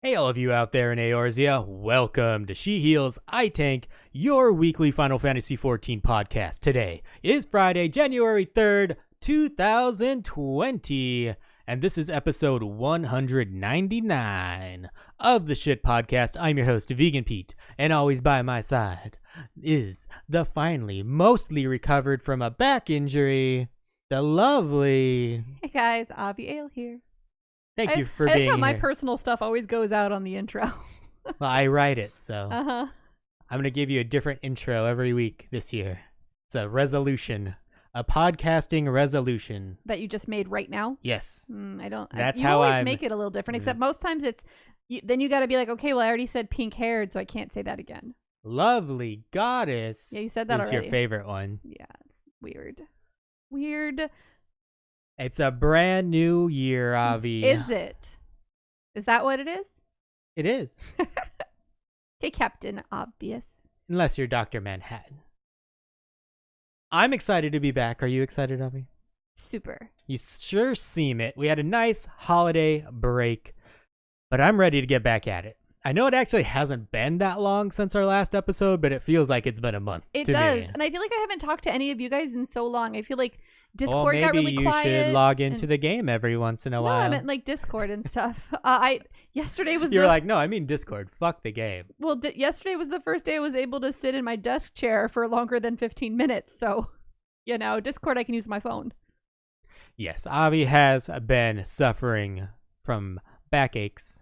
Hey, all of you out there in Eorzea, welcome to She Heals, I Tank, your weekly Final Fantasy XIV podcast. Today is Friday, January 3rd, 2020, and this is episode 199 of the Shit Podcast. I'm your host, Vegan Pete, and always by my side is the finally mostly recovered from a back injury, the lovely... Hey guys, Avi Ale here. Thank you for being here. I like how my here. personal stuff always goes out on the intro. Well, I write it, so I'm going to give you a different intro every week this year. It's a resolution, a podcasting resolution. That you just made right now? Yes. I don't. That's you how always I'm- make it a little different, except most times it's. Then you got to be like, okay, well, I already said pink haired, so I can't say that again. Lovely goddess. Yeah, you said that is already. your favorite one. Yeah, it's weird. Weird. It's a brand new year, Avi. Is it? Is that what it is? It is. Okay, Captain Obvious. Unless you're Dr. Manhattan. I'm excited to be back. Are you excited, Avi? Super. You sure seem it. We had a nice holiday break, but I'm ready to get back at it. I know it actually hasn't been that long since our last episode, but it feels like it's been a month. It to does. me. And I feel like I haven't talked to any of you guys in so long. I feel like Discord got really maybe you quiet. should log into the game every once in a while. No, I meant like Discord and stuff. Yesterday was You're like, no, I mean Discord. Fuck the game. Well, yesterday was the first day I was able to sit in my desk chair for longer than 15 minutes. So, Discord, I can use my phone. Yes, Avi has been suffering from backaches.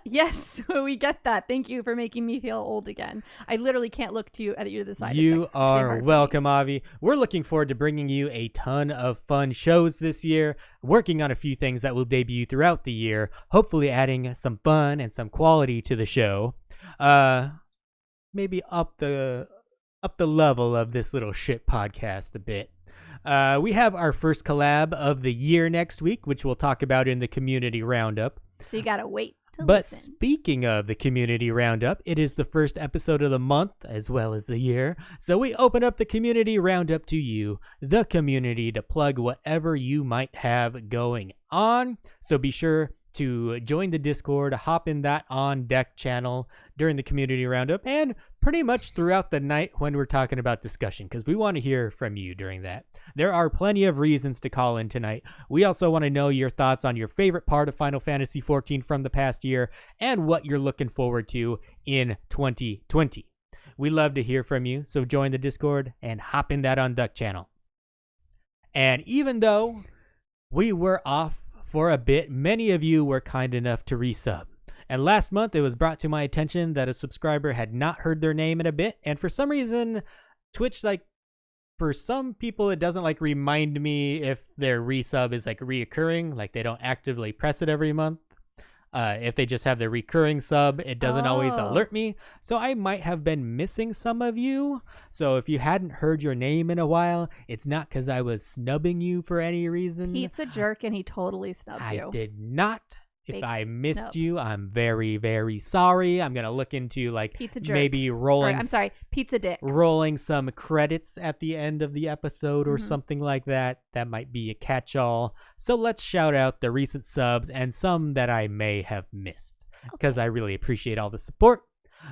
Yes, we get that. Thank you for making me feel old again. I literally can't look to you at the side. You actually are hard for me. welcome, Avi. We're looking forward to bringing you a ton of fun shows this year, working on a few things that will debut throughout the year, hopefully adding some fun and some quality to the show. Maybe up the level of this little shit podcast a bit. We have our first collab of the year next week, which we'll talk about in the community roundup. So you gotta wait to But listen. speaking of the community roundup, it is the first episode of the month as well as the year. So we open up the community roundup to you, the community, to plug whatever you might have going on. So be sure to join the Discord, hop in that on deck channel during the community roundup, and pretty much throughout the night when we're talking about discussion, because we want to hear from you during that. There are plenty of reasons to call in tonight. We also want to know your thoughts on your favorite part of Final Fantasy XIV from the past year and what you're looking forward to in 2020. We love to hear from you, so join the Discord and hop in that on deck channel. And even though we were off for a bit, many of you were kind enough to resub. And last month, it was brought to my attention that a subscriber had not heard their name in a bit. And for some reason, Twitch, for some people, it doesn't, remind me if their resub is, reoccurring. Like, they don't actively press it every month. If they just have the recurring sub, it doesn't always alert me. So I might have been missing some of you. So if you hadn't heard your name in a while, it's not because I was snubbing you for any reason. Pete's a jerk and he totally snubbed you. I did not. If Big I missed snub. you, I'm very, very sorry. I'm going to look into Pete's a jerk. maybe rolling Pete's a dick. rolling some credits at the end of the episode or something like that. That might be a catch-all. So let's shout out the recent subs and some that I may have missed because I really appreciate all the support.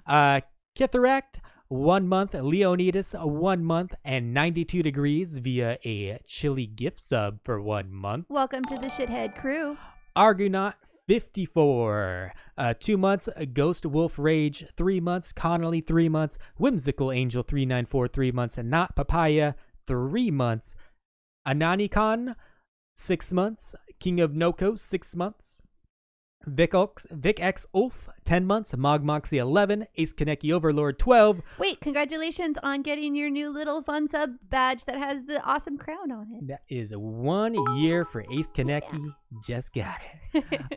Kitharact, 1 month. Leonidas, 1 month and 92 degrees via a chili gift sub for 1 month. Welcome to the Shithead crew. Argonaut, 54, 2 months. Ghost Wolf Rage, 3 months. Connolly, 3 months. Whimsical Angel, 394, 3 months. And Not Papaya, 3 months. Ananikon, 6 months. King of Noko, 6 months. Vic X Ulf, 10 months. Moxie, 11. Ace Kaneki Overlord, 12. Wait, congratulations on getting your new little fun sub badge that has the awesome crown on it. That is 1 year for Ace Kaneki. Just got it.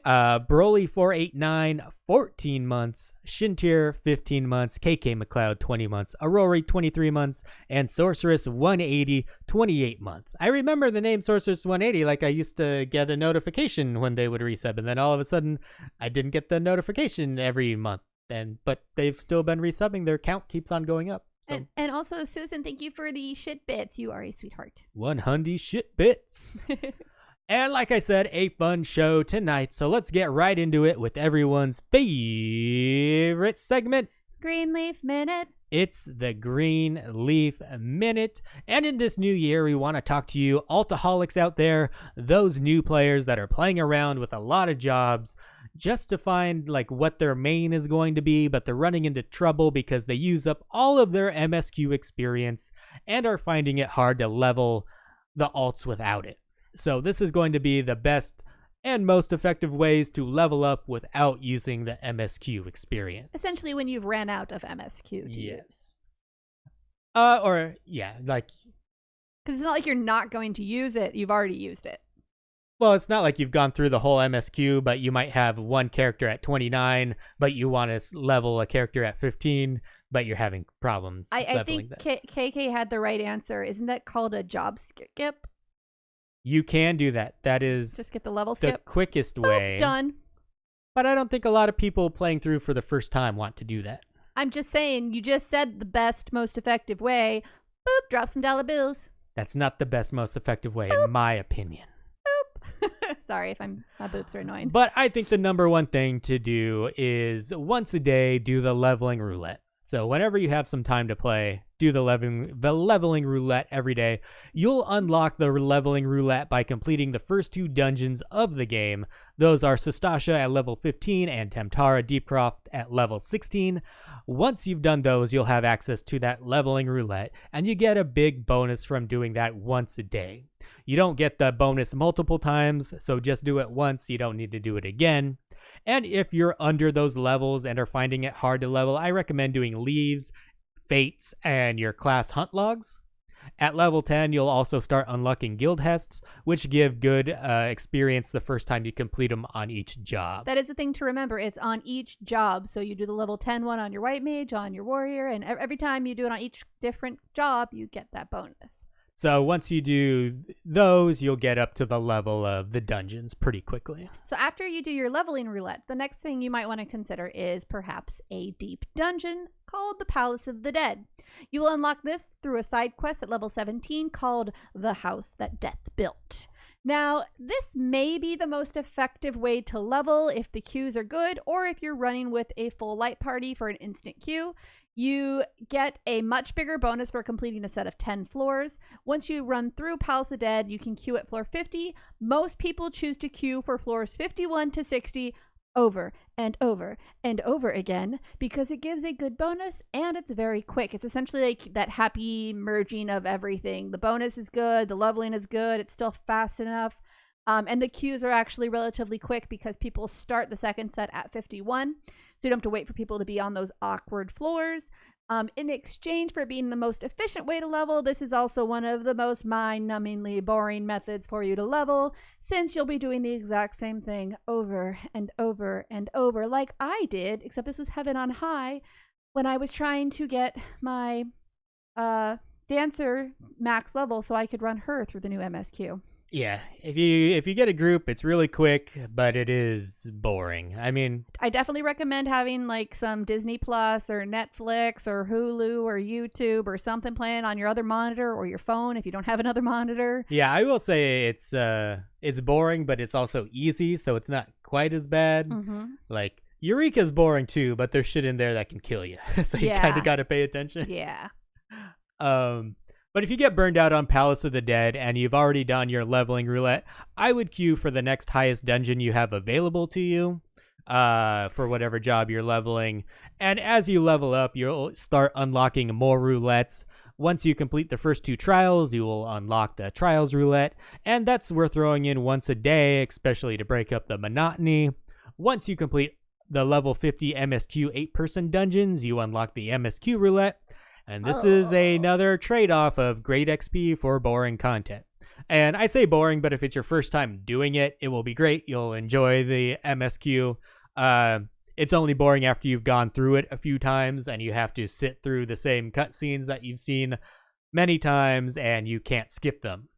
Broly 489, 14 months. Shintir, 15 months. KK McLeod, 20 months. Aurori, 23 months. And Sorceress 180, 28 months. I remember the name Sorceress 180, like I used to get a notification when they would resub, and then all of a sudden I didn't get the notification every month. But they've still been resubbing. Their count keeps on going up. So. And also, Susan, thank you for the shit bits. You are a sweetheart. 100 shit bits. And like I said, a fun show tonight, so let's get right into it with everyone's favorite segment. Greenleaf Minute. It's the Greenleaf Minute, and in this new year, we want to talk to you altaholics out there, those new players that are playing around with a lot of jobs just to find like what their main is going to be, but they're running into trouble because they use up all of their MSQ experience and are finding it hard to level the alts without it. So this is going to be the best and most effective ways to level up without using the MSQ experience. Essentially when you've ran out of MSQ to use. Because it's not like you're not going to use it. You've already used it. well, it's not like you've gone through the whole MSQ, but you might have one character at 29, but you want to level a character at 15, but you're having problems I leveling think that. KK had the right answer. Isn't that called a job skip? You can do that. That is Just get the level the skip. quickest Boop, way. done. But I don't think a lot of people playing through for the first time want to do that. I'm just saying, you just said the best, most effective way. Boop, drop some dollar bills. That's not the best, most effective way, in my opinion. Sorry if my boobs are annoying. But I think the number one thing to do is once a day, do the leveling roulette. So whenever you have some time to play, do the leveling roulette every day. You'll unlock the leveling roulette by completing the first two dungeons of the game. Those are Sestasha at level 15 and Temtara Deepcroft at level 16. Once you've done those, you'll have access to that leveling roulette, and you get a big bonus from doing that once a day. You don't get the bonus multiple times, so just do it once. You don't need to do it again. And if you're under those levels and are finding it hard to level, I recommend doing leaves, fates, and your class hunt logs. At level 10, you'll also start unlocking guild hests, which give good experience the first time you complete them on each job. That is the thing to remember. It's on each job. So you do the level 10 one on your white mage, on your warrior, and every time you do it on each different job, you get that bonus. So once you do those, you'll get up to the level of the dungeons pretty quickly. So after you do your leveling roulette, the next thing you might want to consider is perhaps a deep dungeon called the Palace of the Dead. You will unlock this through a side quest at level 17 called The House That Death Built. Now, this may be the most effective way to level if the queues are good, or if you're running with a full light party for an instant queue. You get a much bigger bonus for completing a set of 10 floors. Once you run through Palace of the Dead, you can queue at floor 50. Most people choose to queue for floors 51 to 60 over and over and over again because it gives a good bonus and it's very quick. It's essentially like that happy merging of everything. The bonus is good, the leveling is good, it's still fast enough. And the queues are actually relatively quick because people start the second set at 51. So you don't have to wait for people to be on those awkward floors. In exchange for being the most efficient way to level, this is also one of the most mind-numbingly boring methods for you to level, since you'll be doing the exact same thing over and over and over, like I did, except this was heaven on high, when I was trying to get my dancer max level so I could run her through the new MSQ. Yeah, if you get a group, it's really quick, but it is boring. I mean, I definitely recommend having like some Disney Plus or Netflix or Hulu or YouTube or something playing on your other monitor or your phone if you don't have another monitor. yeah, I will say it's boring, but it's also easy, so it's not quite as bad. Mm-hmm. Like Eureka's boring too, but there's shit in there that can kill you, so you kind of got to pay attention. Yeah. But if you get burned out on Palace of the Dead and you've already done your leveling roulette, I would queue for the next highest dungeon you have available to you for whatever job you're leveling. And as you level up, you'll start unlocking more roulettes. Once you complete the first two trials, you will unlock the Trials roulette. And that's worth throwing in once a day, especially to break up the monotony. Once you complete the level 50 MSQ 8-person dungeons, you unlock the MSQ roulette. And this is another trade-off of great XP for boring content. And I say boring, but if it's your first time doing it, it will be great. You'll enjoy the MSQ. It's only boring after you've gone through it a few times and you have to sit through the same cutscenes that you've seen many times and you can't skip them.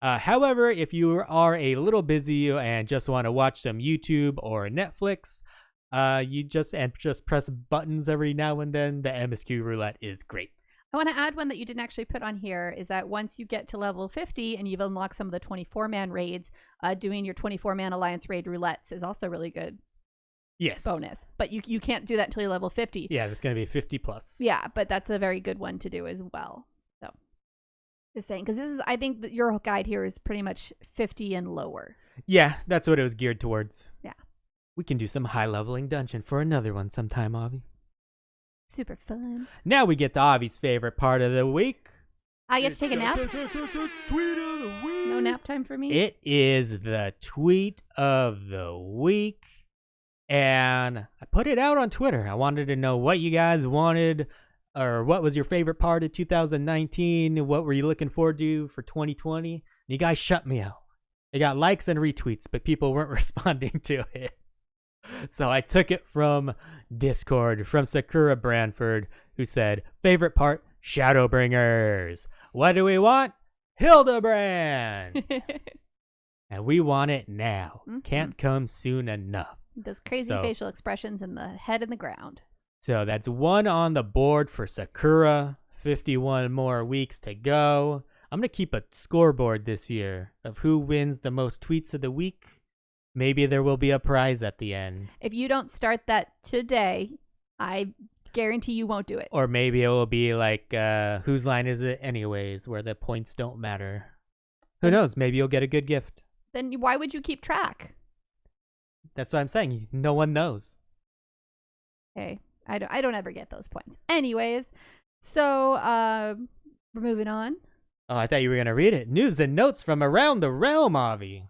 However, if you are a little busy and just want to watch some YouTube or Netflix, you just press buttons every now and then, the MSQ roulette is great. I want to add one that you didn't actually put on here is that once you get to level 50 and you've unlocked some of the 24-man raids, doing your 24-man Alliance raid roulettes is also really good. Yes. Bonus. But you can't do that until you're level 50. Yeah, that's going to be 50 plus. Yeah, but that's a very good one to do as well. So, just saying, because I think that your guide here is pretty much 50 and lower. Yeah, that's what it was geared towards. Yeah. We can do some high leveling dungeon for another one sometime, Avi. Super fun. Now we get to Avi's favorite part of the week. I get to take a nap? Tweet of the week. No nap time for me? It is the tweet of the week. And I put it out on Twitter. I wanted to know what you guys wanted, or what was your favorite part of 2019. What were you looking forward to for 2020? And you guys shut me out. It got likes and retweets, but people weren't responding to it. So I took it from Discord, from Sakura Branford, who said, favorite part, Shadowbringers. What do we want? Hildebrand. And we want it now. Mm-hmm. Can't come soon enough. Those crazy facial expressions and the head in the ground. So that's one on the board for Sakura. 51 more weeks to go. I'm going to keep a scoreboard this year of who wins the most tweets of the week. Maybe there will be a prize at the end. If you don't start that today, I guarantee you won't do it. Or maybe it will be like, whose line is it anyways, where the points don't matter. Who knows? Maybe you'll get a good gift. Then why would you keep track? That's what I'm saying. No one knows. Okay. I don't ever get those points. Anyways, so we're moving on. Oh, I thought you were going to read it. News and notes from around the realm, Avi.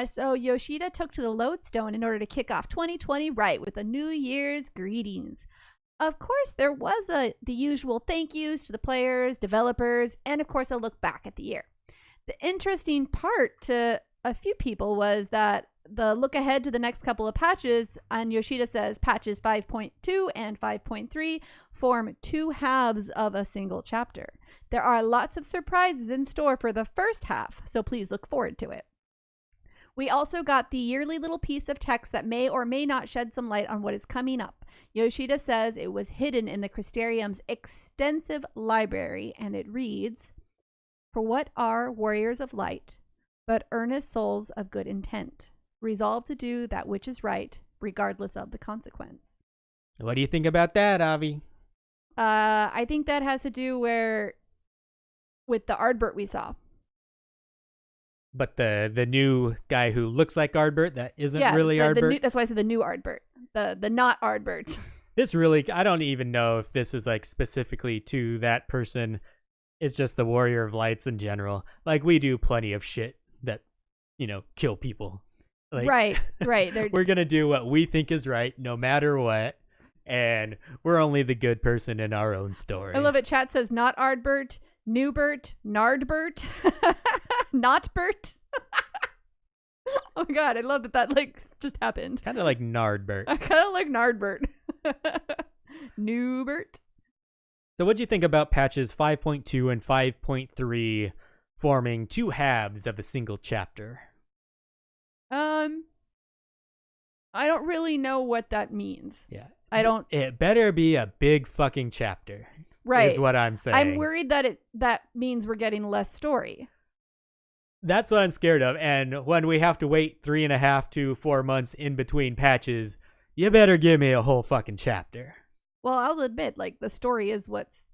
So Yoshida took to the Lodestone in order to kick off 2020 right with a New Year's greetings. Of course, there was the usual thank yous to the players, developers, and of course a look back at the year. The interesting part to a few people was that the look ahead to the next couple of patches, and Yoshida says patches 5.2 and 5.3 form two halves of a single chapter. There are lots of surprises in store for the first half, so please look forward to it. We also got the yearly little piece of text that may or may not shed some light on what is coming up. Yoshida says it was hidden in the Crystarium's extensive library, and it reads, "For what are warriors of light, but earnest souls of good intent, resolved to do that which is right, regardless of the consequence." What do you think about that, Avi? I think that has to do with the Ardbert we saw. But the new guy who looks like Ardbert, that isn't really Ardbert. That's why I said the new Ardbert, the not Ardbert. This really, I don't even know if this is like specifically to that person. It's just the Warrior of Lights in general. Like, we do plenty of shit that, kill people. Like, right. We're gonna do what we think is right, no matter what, and we're only the good person in our own story. I love it. Chat says not Ardbert, Newbert, Nardbert, not Bert. Oh my god, I love that just happened. Kind of like Nardbert. I kind of like Nardbert. Newbert. So what'd you think about patches 5.2 and 5.3 forming two halves of a single chapter? I don't really know what that means. Yeah. I don't. It better be a big fucking chapter. Right. Is what I'm saying. I'm worried that means we're getting less story. That's what I'm scared of. And when we have to wait 3.5 to 4 months in between patches, you better give me a whole fucking chapter. Well, I'll admit, the story's what's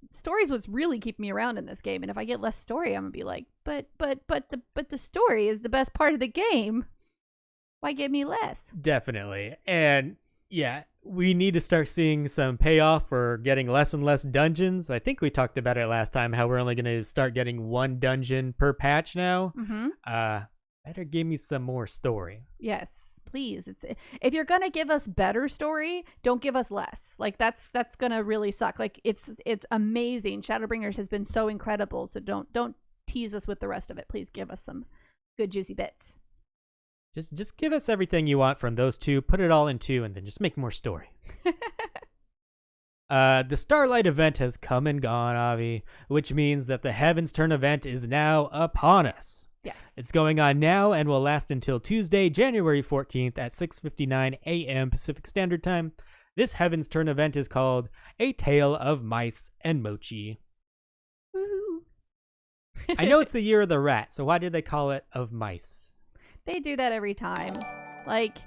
really keeping me around in this game. And if I get less story, I'm gonna be like, but the story is the best part of the game. Why give me less? Definitely. And yeah, we need to start seeing some payoff for getting less and less dungeons. I think we talked about it last time, how we're only going to start getting one dungeon per patch now. Mm-hmm. Better give me some more story. Yes, please. If you're going to give us better story, don't give us less. That's going to really suck. It's amazing. Shadowbringers has been so incredible. So don't tease us with the rest of it. Please give us some good juicy bits. Just give us everything you want from those two, put it all in two, and then just make more story. The Starlight event has come and gone, Avi, which means that the Heavensturn event is now upon us. Yes. It's going on now and will last until Tuesday, January 14th at 6:59 a.m. Pacific Standard Time. This Heavensturn event is called A Tale of Mice and Mochi. I know it's the year of the rat, so why did they call it of mice? They do that every time. Like,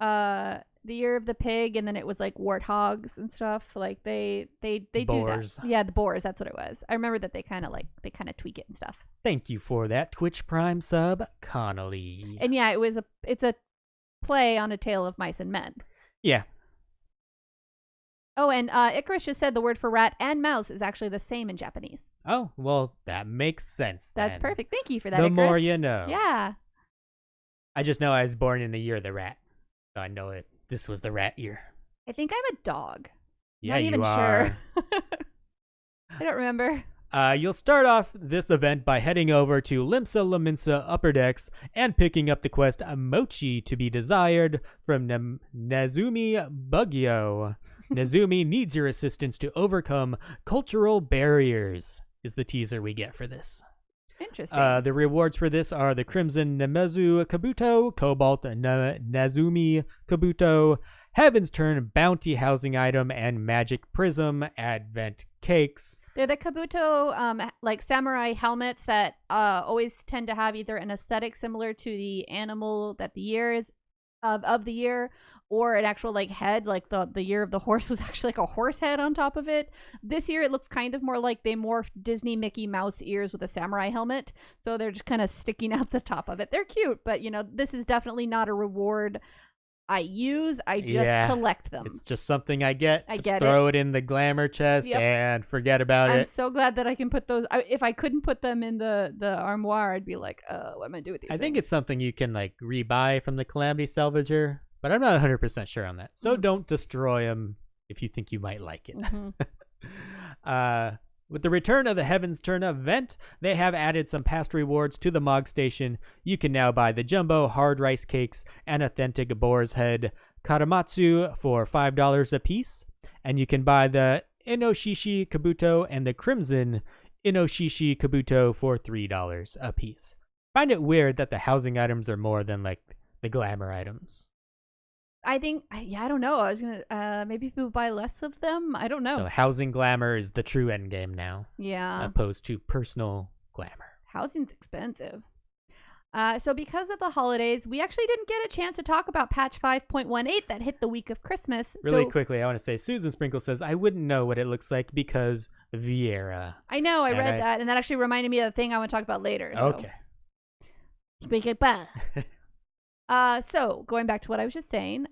the year of the pig, and then it was like warthogs and stuff. Like they Boars. do that. Yeah, the boars. That's what it was. I remember that they kind of tweak it and stuff. Thank you for that Twitch Prime sub, Connolly. And yeah, it's a play on A Tale of Mice and Men. Yeah. Oh, and Icarus just said the word for rat and mouse is actually the same in Japanese. Oh, well, that makes sense then. That's perfect. Thank you for that, The Icarus. more you know. Yeah. I just know I was born in the year of the rat. So I know this was the rat year. I think I'm a dog. Yeah, Not even you are. sure. I don't remember. You'll start off this event by heading over to Limsa Laminsa Upper Decks and picking up the quest Mochi to be desired from Nezumi Bugyo. Nezumi needs your assistance to overcome cultural barriers, is the teaser we get for this. Interesting. The rewards for this are the Crimson Nemezu Kabuto, Cobalt Nezumi Kabuto, Heavensturn Bounty Housing Item, and Magic Prism Advent Cakes. They're the Kabuto, like samurai helmets that always tend to have either an aesthetic similar to the animal that the year is of the year, or an actual like head, like the year of the horse was actually like a horse head on top of it. This year it looks kind of more like they morphed Disney Mickey Mouse ears with a samurai helmet, so they're just kind of sticking out the top of it. They're cute, but this is definitely not a reward I use. I just collect them. It's just something I get. I get throw it in the glamour chest and forget about it. I'm so glad that I can put those. If I couldn't put them in the armoire, I'd be like, what am I doing with these things? I think it's something you can like rebuy from the Calamity Salvager, but I'm not 100% sure on that. So don't destroy them if you think you might like it. Mm-hmm. With the return of the Heavensturn Event, they have added some past rewards to the Mogstation. You can now buy the Jumbo Hard Rice Cakes and Authentic Boar's Head Karamatsu for $5 a piece. And you can buy the Inoshishi Kabuto and the Crimson Inoshishi Kabuto for $3 a piece. Find it weird that the housing items are more than like the glamour items. I think, I don't know. I was going to, maybe people buy less of them. I don't know. So housing glamour is the true end game now. Yeah. Opposed to personal glamour. Housing's expensive. So because of the holidays, we actually didn't get a chance to talk about patch 5.18 that hit the week of Christmas. Really quickly, I want to say Susan Sprinkle says, I wouldn't know what it looks like because Vieira. I know, I read that, and that actually reminded me of the thing I want to talk about later. So. Okay. So going back to what I was just saying,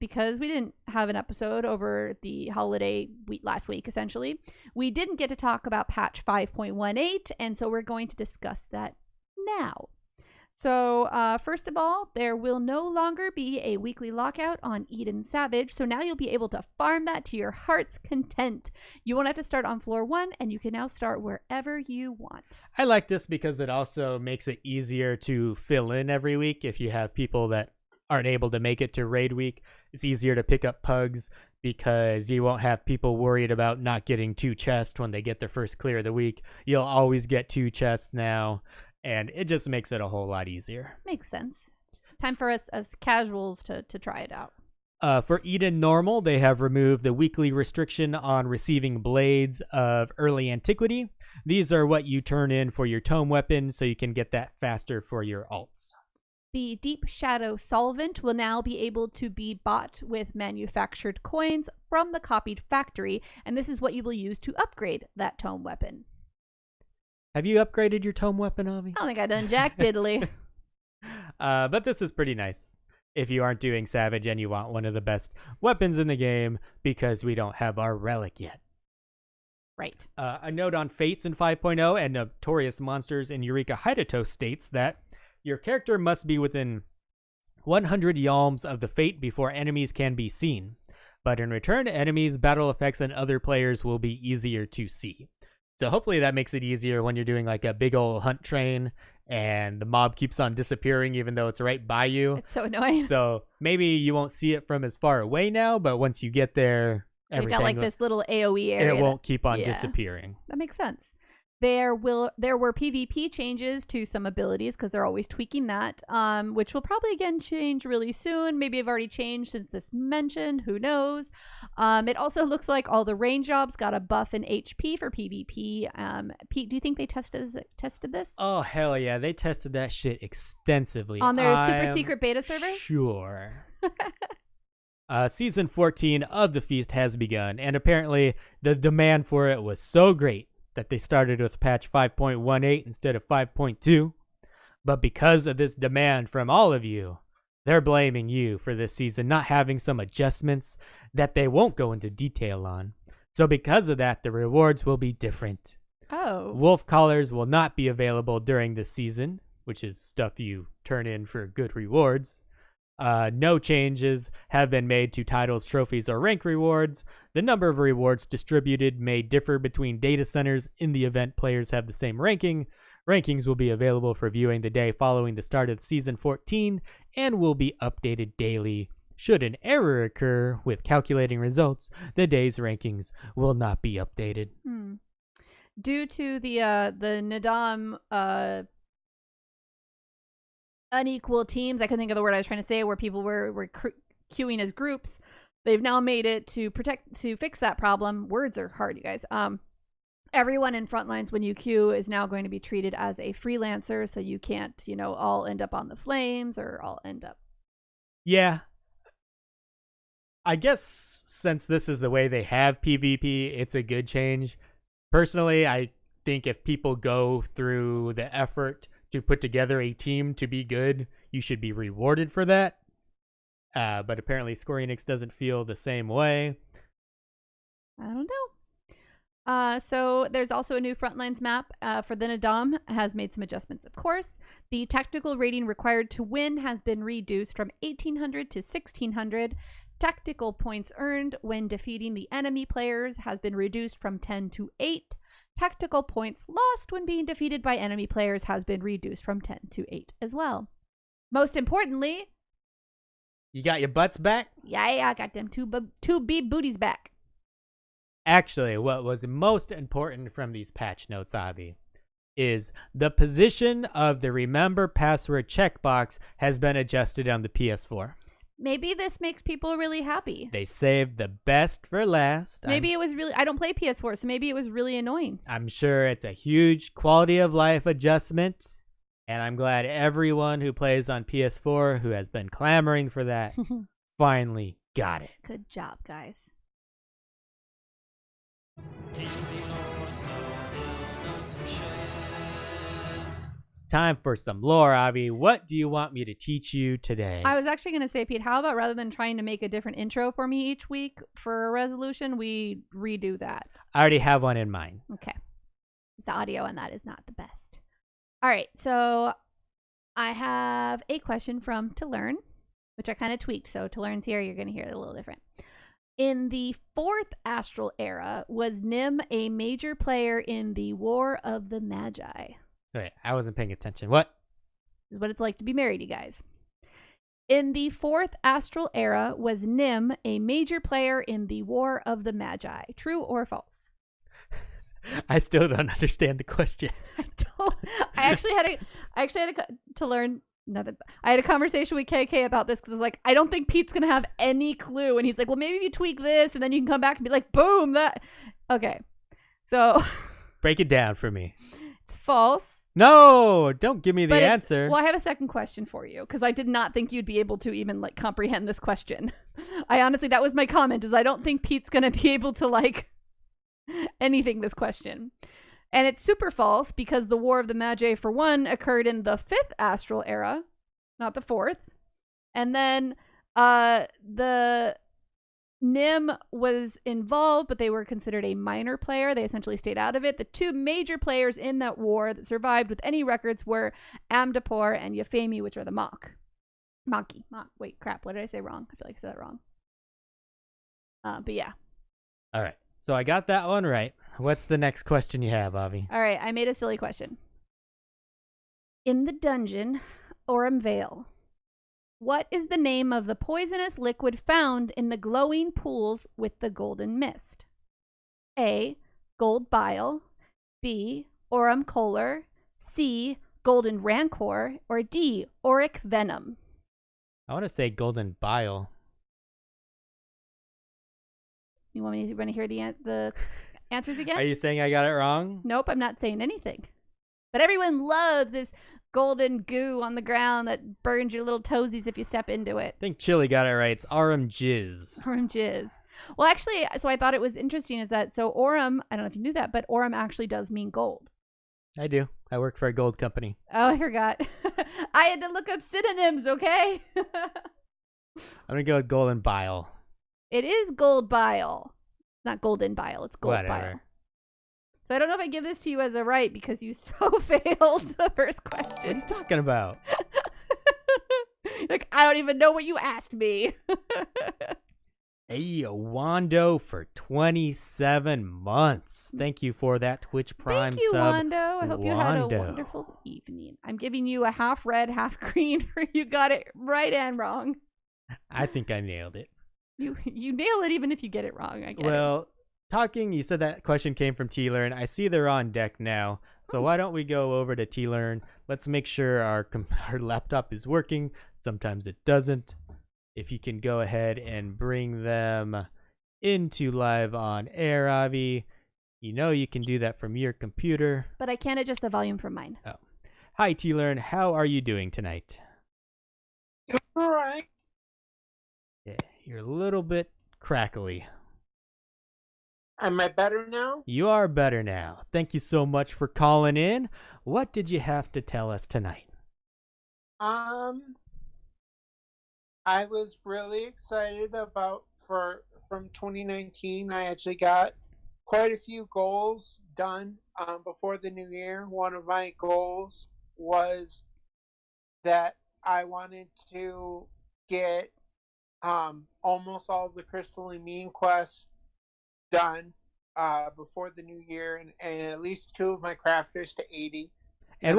because we didn't have an episode over the holiday week last week, essentially, we didn't get to talk about patch 5.18, and so we're going to discuss that now. So first of all, there will no longer be a weekly lockout on Eden Savage, so now you'll be able to farm that to your heart's content. You won't have to start on floor 1, and you can now start wherever you want. I like this because it also makes it easier to fill in every week. If you have people that aren't able to make it to raid week, it's easier to pick up pugs because you won't have people worried about not getting 2 chests when they get their first clear of the week. You'll always get 2 chests now. And it just makes it a whole lot easier. Makes sense. Time for us as casuals to try it out. For Eden Normal, they have removed the weekly restriction on receiving blades of early antiquity. These are what you turn in for your tome weapon, so you can get that faster for your alts. The Deep Shadow Solvent will now be able to be bought with manufactured coins from the copied factory, and this is what you will use to upgrade that tome weapon. Have you upgraded your tome weapon, Avi? I don't think I done jack diddly. But this is pretty nice if you aren't doing Savage and you want one of the best weapons in the game because we don't have our relic yet. Right. A note on Fates in 5.0 and Notorious Monsters in Eureka Hideto states that your character must be within 100 yalms of the Fate before enemies can be seen. But in return, enemies, battle effects, and other players will be easier to see. So hopefully that makes it easier when you're doing like a big old hunt train and the mob keeps on disappearing even though it's right by you. It's so annoying. So maybe you won't see it from as far away now, but once you get there, We've got like this little AoE area. It won't keep on disappearing. That makes sense. There were PvP changes to some abilities because they're always tweaking that, which will probably again change really soon. Maybe have already changed since this mentioned. Who knows? It also looks like all the rain jobs got a buff in HP for PvP. Pete, do you think they tested this? Oh, hell yeah. They tested that shit extensively. On their super secret beta server? Sure. Season 14 of the Feast has begun, and apparently the demand for it was so great that they started with patch 5.18 instead of 5.2. But because of this demand from all of you, they're blaming you for this season not having some adjustments that they won't go into detail on. So because of that, the rewards will be different. Oh. Wolf collars will not be available during this season, which is stuff you turn in for good rewards. No changes have been made to titles, trophies, or rank rewards. The number of rewards distributed may differ between data centers. In the event players have the same ranking, rankings will be available for viewing the day following the start of Season 14 and will be updated daily. Should an error occur with calculating results, the day's rankings will not be updated. Due to the Nadam unequal teams, I couldn't think of the word I was trying to say, where people were queuing as groups. They've now made it to fix that problem. Words are hard, you guys. Everyone in Frontlines when you queue is now going to be treated as a freelancer, so you can't, all end up on the flames or all end up. Yeah. I guess since this is the way they have PvP, it's a good change. Personally, I think if people go through the effort to put together a team to be good, you should be rewarded for that. But apparently Square Enix doesn't feel the same way. I don't know. So there's also a new Frontlines map for the Nadam. Has made some adjustments, of course. The technical rating required to win has been reduced from 1,800 to 1,600. Tactical points earned when defeating the enemy players has been reduced from 10 to 8. Tactical points lost when being defeated by enemy players has been reduced from 10 to 8 as well. Most importantly, you got your butts back? Yeah, I got them two beep booties back. Actually, what was most important from these patch notes, Avi, is the position of the remember password checkbox has been adjusted on the PS4. Maybe this makes people really happy. They saved the best for last. Maybe it was really... I don't play PS4, so maybe it was really annoying. I'm sure it's a huge quality of life adjustment, and I'm glad everyone who plays on PS4 who has been clamoring for that finally got it. Good job, guys. Time for some lore, Avi. What do you want me to teach you today? I was actually going to say, Pete, how about rather than trying to make a different intro for me each week for a resolution, we redo that? I already have one in mind. Okay. The audio on that is not the best. All right. So I have a question from To Learn, which I kind of tweaked. So To Learn's here. You're going to hear it a little different. In the 4th Astral Era, was Nim a major player in the War of the Magi? Wait, I wasn't paying attention. What? This is what it's like to be married, you guys. In the 4th Astral Era, was Nim a major player in the War of the Magi? True or false? I still don't understand the question. I actually had to learn. I had a conversation with KK about this because I was like, I don't think Pete's gonna have any clue, and he's like, well, maybe if you tweak this, and then you can come back and be like, boom, that. Okay, so break it down for me. It's false. No, don't give me the answer. Well, I have a second question for you because I did not think you'd be able to even comprehend this question. I honestly, that was my comment, is I don't think Pete's going to be able to anything this question. And it's super false because the War of the Magi, for one, occurred in the 5th Astral Era, not the 4th. And then the Nim was involved, but they were considered a minor player. They essentially stayed out of it. The two major players in that war that survived with any records were Amdapor and Euphemie, which are the Maki. Wait, crap. What did I say wrong? I feel like I said that wrong. But yeah. All right. So I got that one right. What's the next question you have, Avi? All right. I made a silly question. In the dungeon, Aurum Vale, what is the name of the poisonous liquid found in the glowing pools with the golden mist? A. Gold bile. B. Aurum Kohler, C, Golden Rancor, or D, Auric Venom? I want to say Golden Bile. You want to hear the answers again? Are you saying I got it wrong? Nope, I'm not saying anything. But everyone loves this golden goo on the ground that burns your little toesies if you step into it. I think Chili got it right. It's Aurum Jizz. Aurum Jizz. Well, actually, so I thought it was interesting is that, so Aurum, I don't know if you knew that, but Aurum actually does mean gold. I do. I work for a gold company. Oh, I forgot. I had to look up synonyms, okay? I'm going to go with Golden Bile. It is gold bile. Not golden bile, it's gold Whatever. bile. So I don't know if I give this to you as a right because you so failed the first question. What are you talking about? Like, I don't even know what you asked me. Hey, Wando for 27 months. Thank you for that Twitch Prime Thank you, sub. Wando. I hope you had a Wando. wonderful evening. I'm giving you a half red, half green for you got it right and wrong. I think I nailed it. You nail it even if you get it wrong, I guess. Well, you said that question came from T-Learn. I see they're on deck now. So why don't we go over to T-Learn? Let's make sure our laptop is working. Sometimes it doesn't. If you can go ahead and bring them into live on air, Avi. You know you can do that from your computer. But I can't adjust the volume from mine. Oh. Hi, T-Learn. How are you doing tonight? All right. Yeah, you're a little bit crackly. Am I better now? You are better now. Thank you so much for calling in. What did you have to tell us tonight? I was really excited about from 2019. I actually got quite a few goals done before the new year. One of my goals was that I wanted to get almost all of the crystalline mean quests done before the new year, and at least 2 of my crafters to 80. And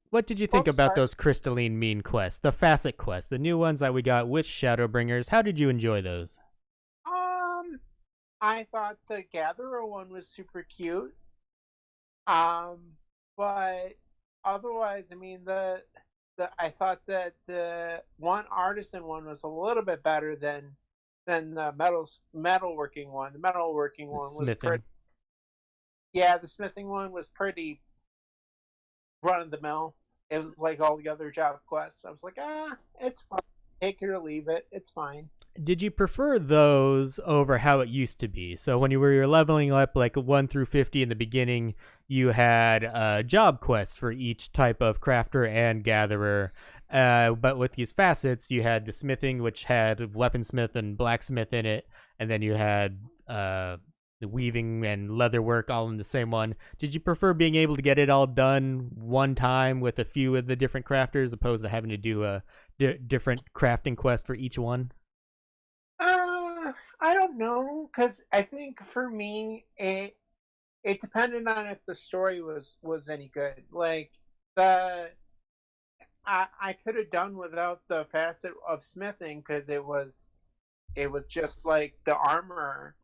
what did you think about those crystalline mean quests, the facet quests, the new ones that we got with Shadowbringers? How did you enjoy those? I thought the Gatherer one was super cute. But otherwise, I mean, I thought that the one artisan one was a little bit better than the metalworking one. The metalworking one was pretty. Yeah, the smithing one was pretty run of the mill. It was like all the other job quests. I was like, it's fine. Take it or leave it. It's fine. Did you prefer those over how it used to be? So when you were leveling up like 1 through 50 in the beginning, you had job quests for each type of crafter and gatherer. But with these facets, you had the smithing, which had weaponsmith and blacksmith in it, and then you had the weaving and leatherwork all in the same one. Did you prefer being able to get it all done one time with a few of the different crafters, opposed to having to do a different crafting quest for each one? I don't know, because I think for me, it depended on if the story was any good. Like I could have done without the facet of smithing because it was just like the armor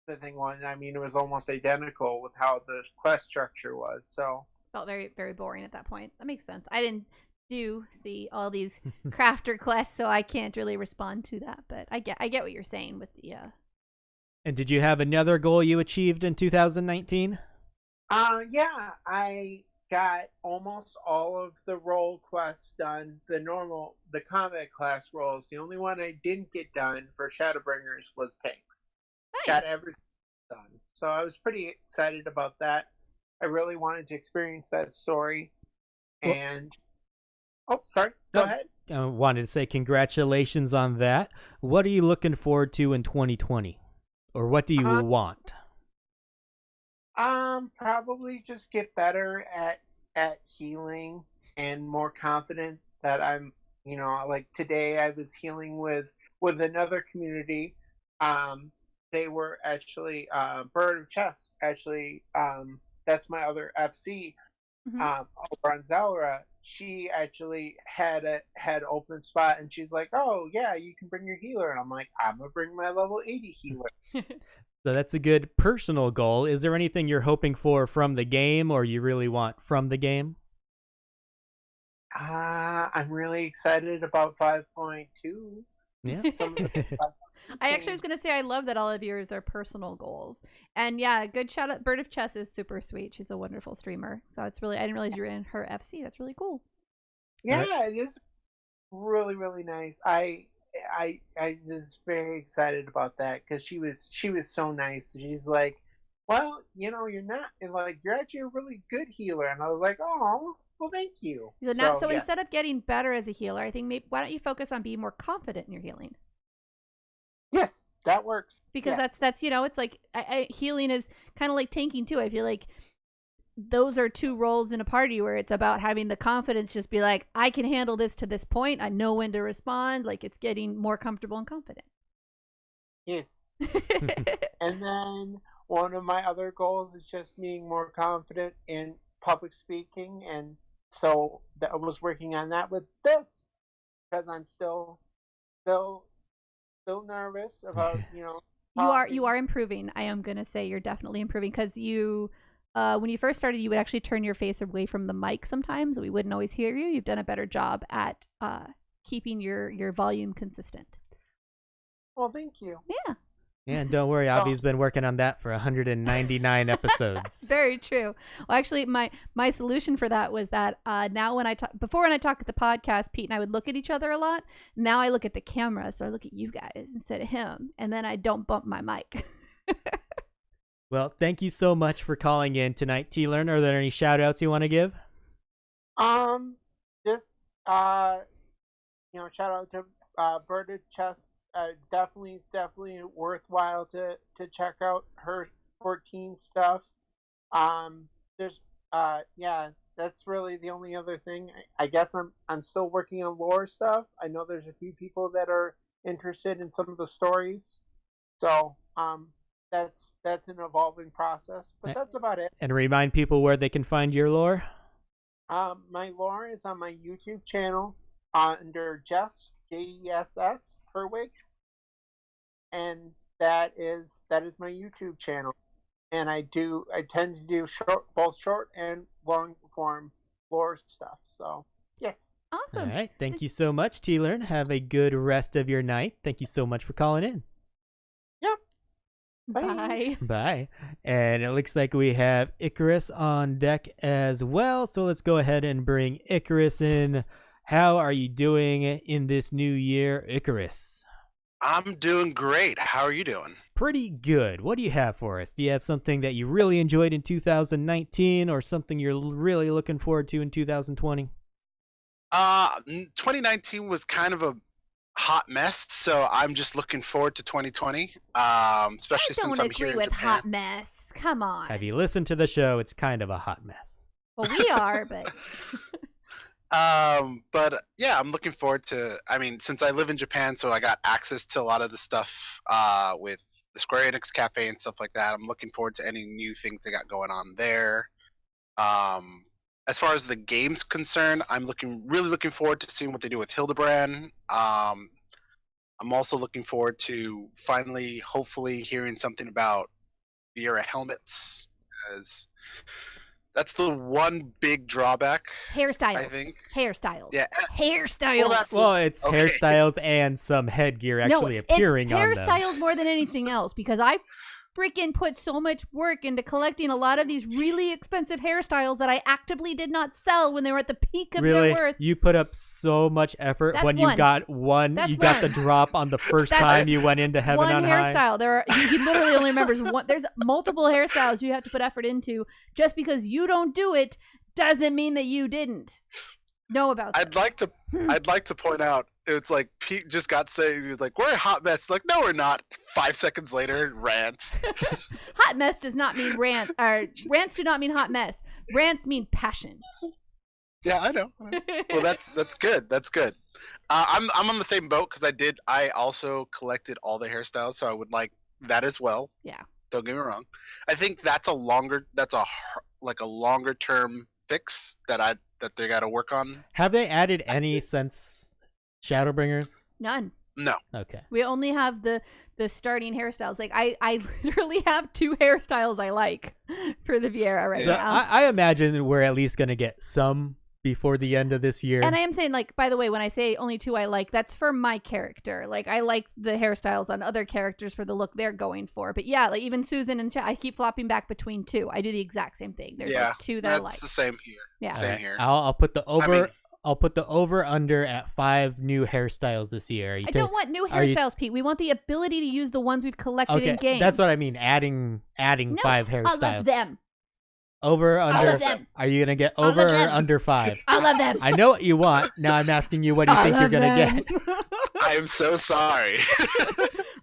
smithing one. I mean, it was almost identical with how the quest structure was. So felt very, very boring at that point. That makes sense. I didn't do all these crafter quests, so I can't really respond to that. But I get what you're saying with the. And did you have another goal you achieved in 2019? Yeah, I got almost all of the role quests done. The combat class roles. The only one I didn't get done for Shadowbringers was tanks. Nice. Got everything done. So I was pretty excited about that. I really wanted to experience that story. And sorry. Go ahead. I wanted to say congratulations on that. What are you looking forward to in 2020? Or what do you want? Probably just get better at healing and more confident that I'm, like today I was healing with another community. They were actually Bird of Chess. Actually, that's my other FC. Over on Zalra, she actually had open spot, and she's like, "Oh yeah, you can bring your healer," and I'm like, "I'm gonna bring my level 80 healer." So that's a good personal goal. Is there anything you're hoping for from the game, or you really want from the game? I'm really excited about 5.2. Yeah. I actually was going to say I love that all of yours are personal goals. And yeah, good shout out. Bird of Chess is super sweet. She's a wonderful streamer. So it's really, I didn't realize you were in her FC. That's really cool. Yeah, it is really, really nice. I was very excited about that because she was so nice. She's like, well, you're not like, you're actually a really good healer. And I was like, oh, well, thank you. So instead of getting better as a healer, I think maybe why don't you focus on being more confident in your healing? Yes, that works. Because yes. that's it's like healing is kind of like tanking too. I feel like those are two roles in a party where it's about having the confidence, just be like, I can handle this to this point. I know when to respond. Like it's getting more comfortable and confident. Yes. And then one of my other goals is just being more confident in public speaking, and so I was working on that with this because I'm still nervous about you are improving. I am gonna say you're definitely improving because you when you first started you would actually turn your face away from the mic sometimes. We wouldn't always hear you. You've done a better job at keeping your volume consistent. Well, thank you. Yeah. Yeah, and don't worry, Avi's been working on that for 199 episodes. Very true. Well, actually, my solution for that was that now when I talk at the podcast, Pete and I would look at each other a lot. Now I look at the camera, so I look at you guys instead of him, and then I don't bump my mic. Well, thank you so much for calling in tonight, T-Learn. Are there any shout-outs you want to give? Just shout out to Bird of Chess. Definitely worthwhile to check out her 14 stuff. There's that's really the only other thing. I guess I'm still working on lore stuff. I know there's a few people that are interested in some of the stories, so that's an evolving process. But that's about it. And remind people where they can find your lore. My lore is on my YouTube channel under Jess JESS Herwig. And that is my YouTube channel, and I tend to do both short and long form lore stuff. So yes, awesome. All right, thank you so much, T-Learn. Have a good rest of your night. Thank you so much for calling in. Yep. Bye. Bye. And it looks like we have Icarus on deck as well. So let's go ahead and bring Icarus in. How are you doing in this new year, Icarus? I'm doing great. How are you doing? Pretty good. What do you have for us? Do you have something that you really enjoyed in 2019 or something you're really looking forward to in 2020? 2019 was kind of a hot mess, so I'm just looking forward to 2020. Especially since I'm here in Japan. I don't agree with hot mess. Come on. Have you listened to the show? It's kind of a hot mess. Well, we are, but... But yeah, I'm looking forward to, since I live in Japan, so I got access to a lot of the stuff with the Square Enix Cafe and stuff like that. I'm looking forward to any new things they got going on there. As far as the game's concerned, I'm really looking forward to seeing what they do with Hildebrand. I'm also looking forward to finally, hopefully, hearing something about Viera helmets, as that's the one big drawback. Hairstyles. I think. Hairstyles. Yeah. Hairstyles. Well, it's okay. Hairstyles and some headgear actually appearing on them. Hairstyles more than anything else, because I freaking put so much work into collecting a lot of these really expensive hairstyles that I actively did not sell when they were at the peak of their worth. You put up so much effort when you got one. That's you got the drop on the first time you went into Heaven on High. One hairstyle. He literally only remembers one. There's multiple hairstyles you have to put effort into. Just because you don't do it doesn't mean that you didn't know about that. I'd like to point out, it's like Pete just got saying, he was like, we're a hot mess. Like, no, we're not. 5 seconds later, rants. Hot mess does not mean rant. Or rants do not mean hot mess. Rants mean passion. Yeah, I know. Well, that's good. That's good. I'm on the same boat because I also collected all the hairstyles, so I would like that as well. Yeah. Don't get me wrong. I think that's a longer term fix that they got to work on. Have they added any since Shadowbringers? None. No. Okay. We only have the starting hairstyles. Like I literally have 2 hairstyles I like for the Viera right So now. I imagine we're at least going to get some before the end of this year. And I am saying, like, by the way, when I say only 2 I like, that's for my character. Like, I like the hairstyles on other characters for the look they're going for. But yeah, like even Susan and I keep flopping back between 2. I do the exact same thing. There's like 2 that I like. That's the same here. Yeah. Same Alright, here. I'll put the over. I mean- I'll put the over under at 5 new hairstyles this year. I don't want new hairstyles, Pete. We want the ability to use the ones we've collected in game. That's what I mean. Adding 5 hairstyles. I love them. Over I under. love them. Are you gonna get I over love or them. under 5? I love them. I know what you want. Now I'm asking you, what do you think you're gonna get? I am so sorry.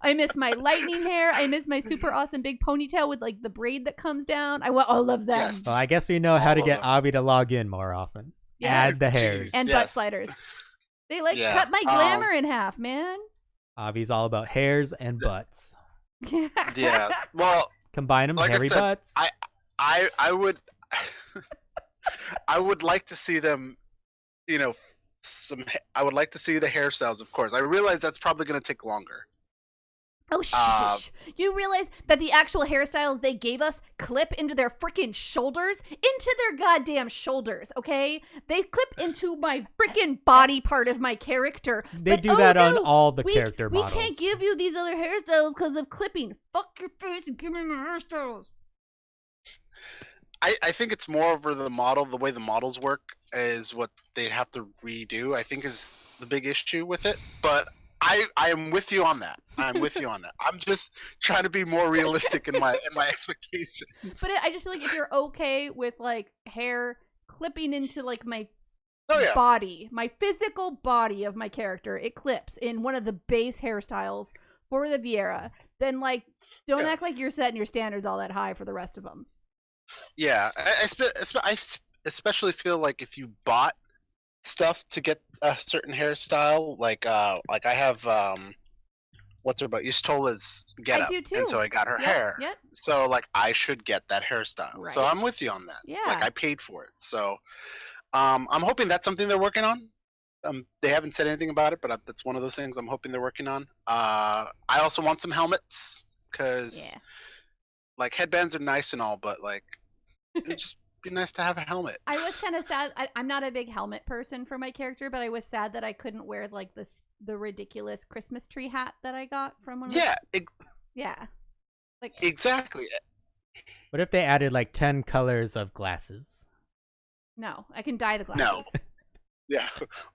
I miss my lightning hair. I miss my super awesome big ponytail with like the braid that comes down. I want all of them. Yes. Well, I guess you know how to All get of Avi to log in more often. Yeah. Add the hairs. And Yes. butt sliders. They like Yeah. cut my glamour in half, man. Avi's all about hairs and butts. Yeah. Well, Combine them, Like I hairy said, butts. I would I would like to see them, you know, I would like to see the hairstyles, of course. I realize that's probably going to take longer. Oh, shh. You realize that the actual hairstyles they gave us clip into their freaking shoulders? Into their goddamn shoulders, okay? They clip into my freaking body part of my character. They But, do that on no, all the character models. We can't give you these other hairstyles because of clipping. Fuck your face and give me the hairstyles. I think it's more over the model, the way the models work is what they'd have to redo, I think is the big issue with it. But I am with you on that. I'm with you on that. I'm just trying to be more realistic in my expectations. But I just feel like if you're okay with like hair clipping into like my Oh yeah. body, my physical body of my character, it clips in one of the base hairstyles for the Viera, then like don't Yeah. act like you're setting your standards all that high for the rest of them. Yeah, I especially feel like if you bought stuff to get a certain hairstyle, like I have what's her butt Yustola's get up, do too. and so I got her hair. Yep. So like I should get that hairstyle. So Right. I'm with you on that. Yeah. Like I paid for it. So I'm hoping that's something they're working on. They haven't said anything about it, but that's one of those things I'm hoping they're working on. I also want some helmets because. Yeah. Like headbands are nice and all, but like it'd just be nice to have a helmet. I was kind of sad. I'm not a big helmet person for my character, but I was sad that I couldn't wear like the ridiculous Christmas tree hat that I got from one of Yeah, yeah. Like exactly. What if they added like 10 colors of glasses? no, I can dye the glasses. No. Yeah,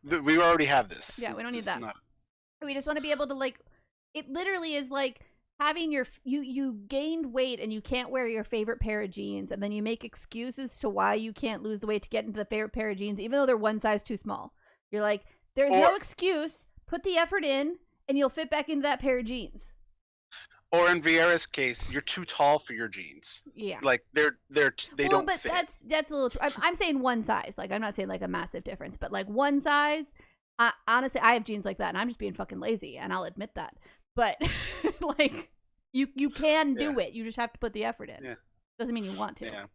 we already have this. Yeah, we don't need It's that. not- We just want to be able to like it literally is like having you gained weight and you can't wear your favorite pair of jeans and then you make excuses to why you can't lose the weight to get into the favorite pair of jeans even though they're one size too small. You're like, there's no excuse. Put the effort in and you'll fit back into that pair of jeans. Or in Vieira's case, you're too tall for your jeans. Yeah. Like they don't but fit. that's a little I'm saying one size. Like I'm not saying like a massive difference, but like one size. Honestly, I have jeans like that and I'm just being fucking lazy and I'll admit that. But like you can do it. You just have to put the effort in. Yeah. Doesn't mean you want to. Yeah.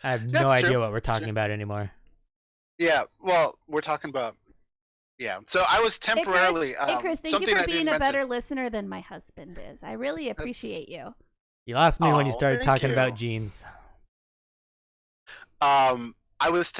I have no That's idea true. what we're talking about anymore. Yeah. Well, we're talking about. Yeah. So I was temporarily. Hey Chris, thank you something for I being didn't a mention. better listener than my husband is. I really appreciate you. You lost me when you Oh, started thank talking you. about jeans. I was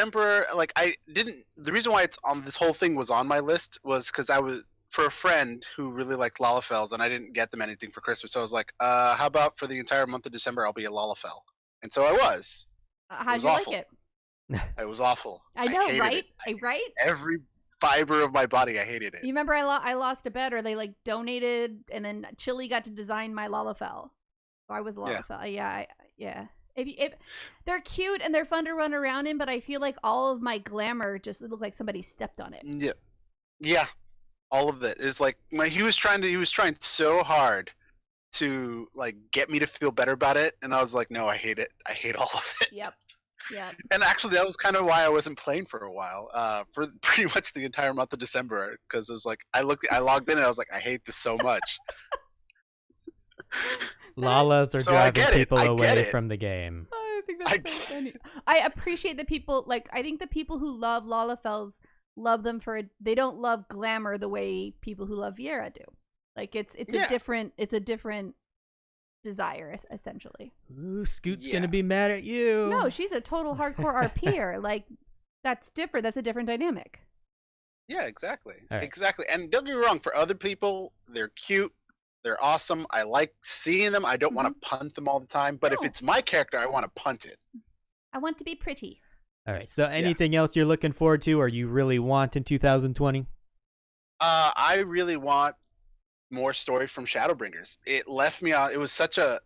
like I didn't. The reason why it's on this whole thing was on my list was because I was for a friend who really liked Lalafels, and I didn't get them anything for Christmas. So I was like, how about for the entire month of December, I'll be a Lalafell, and so I was. How'd was you awful. like it? It was awful. I know, hated right? it. Right? Every fiber of my body, I hated it. You remember I lost a bet, or they like donated, and then Chili got to design my Lalafell. So I was a Yeah. Lalafell. Yeah. If they're cute and they're fun to run around in, but I feel like all of my glamour just looked like somebody stepped on it. Yeah, all of it. It's like he was trying so hard to like get me to feel better about it, and I was like, no, I hate it. I hate all of it. Yep. And actually, that was kind of why I wasn't playing for a while, for pretty much the entire month of December, because it was like I logged in and I was like, I hate this so much. Lalas are So I driving get it. people I get away it. from the game. I think that's so funny. I appreciate the people, like, I think the people who love Lalafells love them they don't love glamour the way people who love Viera do. Like it's a different desire essentially. Ooh, Scoot's gonna be mad at you. No, she's a total hardcore RPer. Like that's different. That's a different dynamic. Yeah, exactly. Right. Exactly. And don't get me wrong, for other people, they're cute, they're awesome. I like seeing them. I don't want to punt them all the time, but if it's my character, I want to punt it. I want to be pretty. All right. So anything else you're looking forward to or you really want in 2020? I really want more story from Shadowbringers. It left me out. It was such a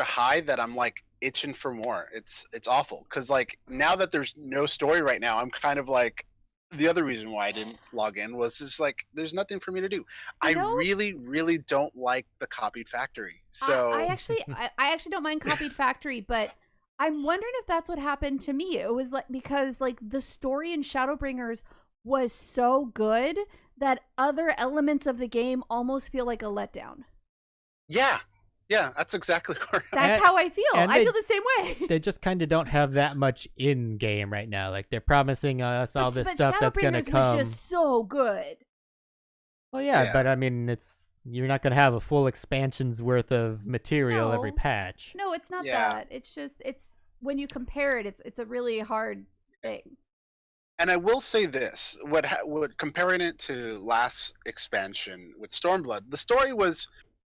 high that I'm like itching for more. It's awful because like now that there's no story right now, I'm kind of like, the other reason why I didn't log in was just like there's nothing for me to do. I really, really don't like the copied factory. So I actually don't mind copied factory, but I'm wondering if that's what happened to me. It was like because like the story in Shadowbringers was so good that other elements of the game almost feel like a letdown. Yeah, that's exactly correct. That's how I feel. I feel the same way. They just kind of don't have that much in game right now. Like they're promising us all this stuff that's going to come. Was just so good. Well, yeah, but I mean, you're not going to have a full expansion's worth of material every patch. No, it's not that. It's just when you compare it, it's a really hard thing. And I will say this: what comparing it to last expansion with Stormblood, the story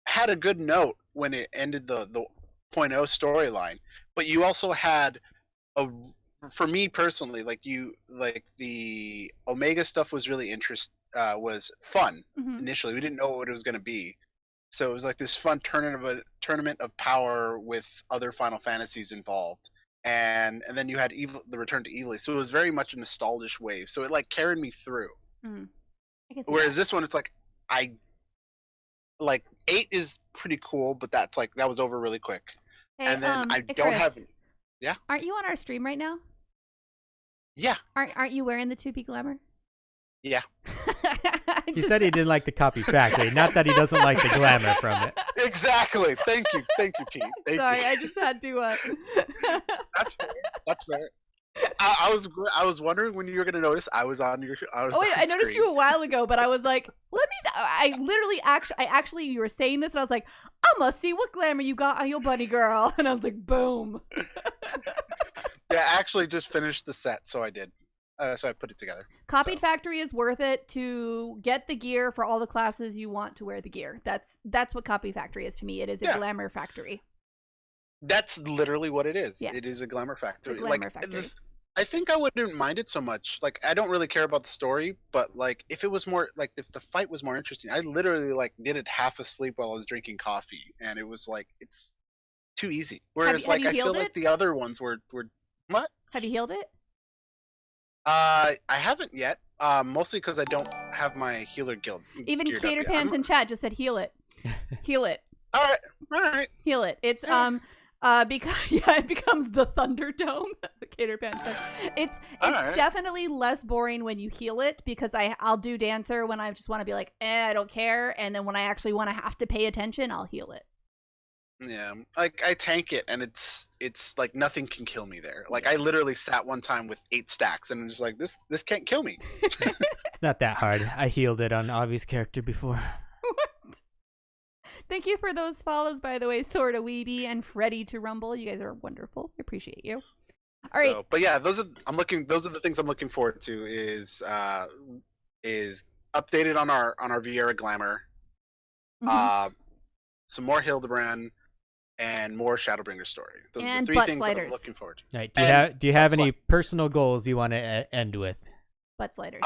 had a good note when it ended the 0.0 storyline, but you also had for me personally, like the Omega stuff was really was fun. Initially. We didn't know what it was going to be, so it was like this fun tournament of power with other Final Fantasies involved, and then you had the Return to Evil, so it was very much a nostalgic wave, so it like carried me through. Whereas this one, it's like like 8 is pretty cool, but that was over really quick. Hey, and then I Chris, don't have. Yeah. Aren't you on our stream right now? Yeah. Aren't you wearing the 2P glamour? Yeah. He said he didn't like the copy factory, not that he doesn't like the glamour from it. Exactly. Thank you, Pete. Sorry, I just had to. That's fair. I was wondering when you were gonna notice I was on your. I noticed screen. you a while ago, but I was like, let me. I literally actually you were saying this, and I was like, I must see what glamour you got on your bunny girl, and I was like, boom. Yeah, I actually just finished the set, so I did. So I put it together. Copied Factory is worth it to get the gear for all the classes you want to wear the gear. That's what Copied Factory is to me. It is a glamour factory. That's literally what it is. Yes. It is a glamour factory. It's a glamour factory. I think I wouldn't mind it so much. Like, I don't really care about the story, but like, if it was more like, if the fight was more interesting, I literally like did it half asleep while I was drinking coffee, and it was like it's too easy. Whereas have you I feel healed like it? the other ones were what? Have you healed it? I haven't yet. Mostly because I don't have my healer guild. Even Cater Pants in chat just said heal it. Heal it. All right. Heal it. It's because it becomes the Thunderdome. Cater Pants said. It's definitely less boring when you heal it, because I'll do Dancer when I just want to be like, I don't care, and then when I actually want to have to pay attention, I'll heal it. Yeah, like I tank it, and it's like nothing can kill me there. Like I literally sat one time with 8 stacks, and I'm just like, this can't kill me. It's not that hard. I healed it on Avi's character before. What? Thank you for those follows, by the way, Sorta Weeby and Freddy to Rumble. You guys are wonderful. I appreciate you. All right. But yeah, those are the things I'm looking forward to. Is updated on our Viera Glamour, some more Hildebrand, and more Shadowbringer story. Those are the 3 butt things sliders. that I'm looking forward to. Right. Do you have any personal goals you want to end with? Butt sliders.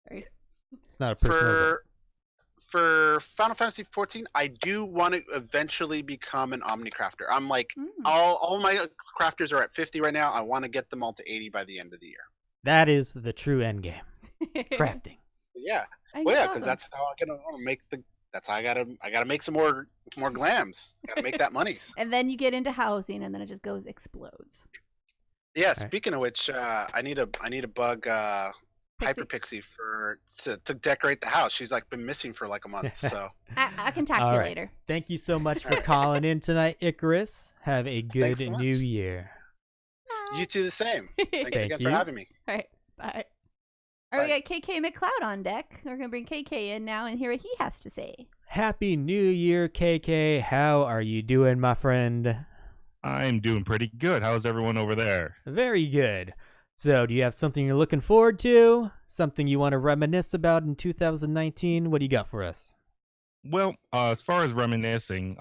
It's not a personal goal. For Final Fantasy XIV, I do want to eventually become an Omnicrafter. I'm like, all my crafters are at 50 right now. I want to get them all to 80 by the end of the year. That is the true end game. Crafting. Yeah. Well, Well, yeah, awesome. because that's how I'm gonna make the. That's how I gotta make some more glams. Gotta make that money. And then you get into housing, and then it just explodes. Yeah. Speaking of which, I need a bug Pixie. Hyperpixie to decorate the house. She's like been missing for like a month. So I can talk to you later. Thank you so much for calling in tonight, Icarus. Have a good so new year. you two the same. Thanks again you. for having me. All right. Bye. All right, we got KK McCloud on deck. We're going to bring KK in now and hear what he has to say. Happy New Year, KK. How are you doing, my friend? I'm doing pretty good. How's everyone over there? Very good. So, do you have something you're looking forward to? Something you want to reminisce about in 2019? What do you got for us? Well, as far as reminiscing,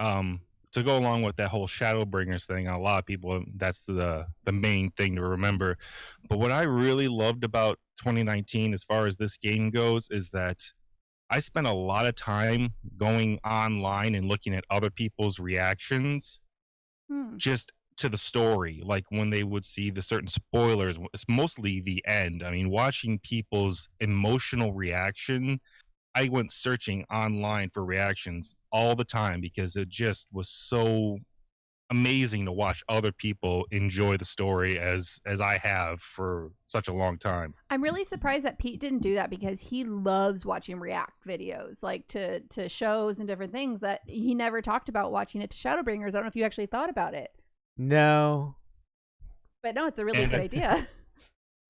to go along with that whole Shadowbringers thing, a lot of people, that's the main thing to remember. But what I really loved about 2019, as far as this game goes, is that I spent a lot of time going online and looking at other people's reactions just to the story. Like when they would see the certain spoilers, it's mostly the end. I mean, watching people's emotional reaction, I went searching online for reactions all the time because it just was so amazing to watch other people enjoy the story as I have for such a long time. I'm really surprised that Pete didn't do that because he loves watching React videos, like to shows and different things that he never talked about watching it to Shadowbringers. I don't know if you actually thought about it. No. But no, it's a really good idea.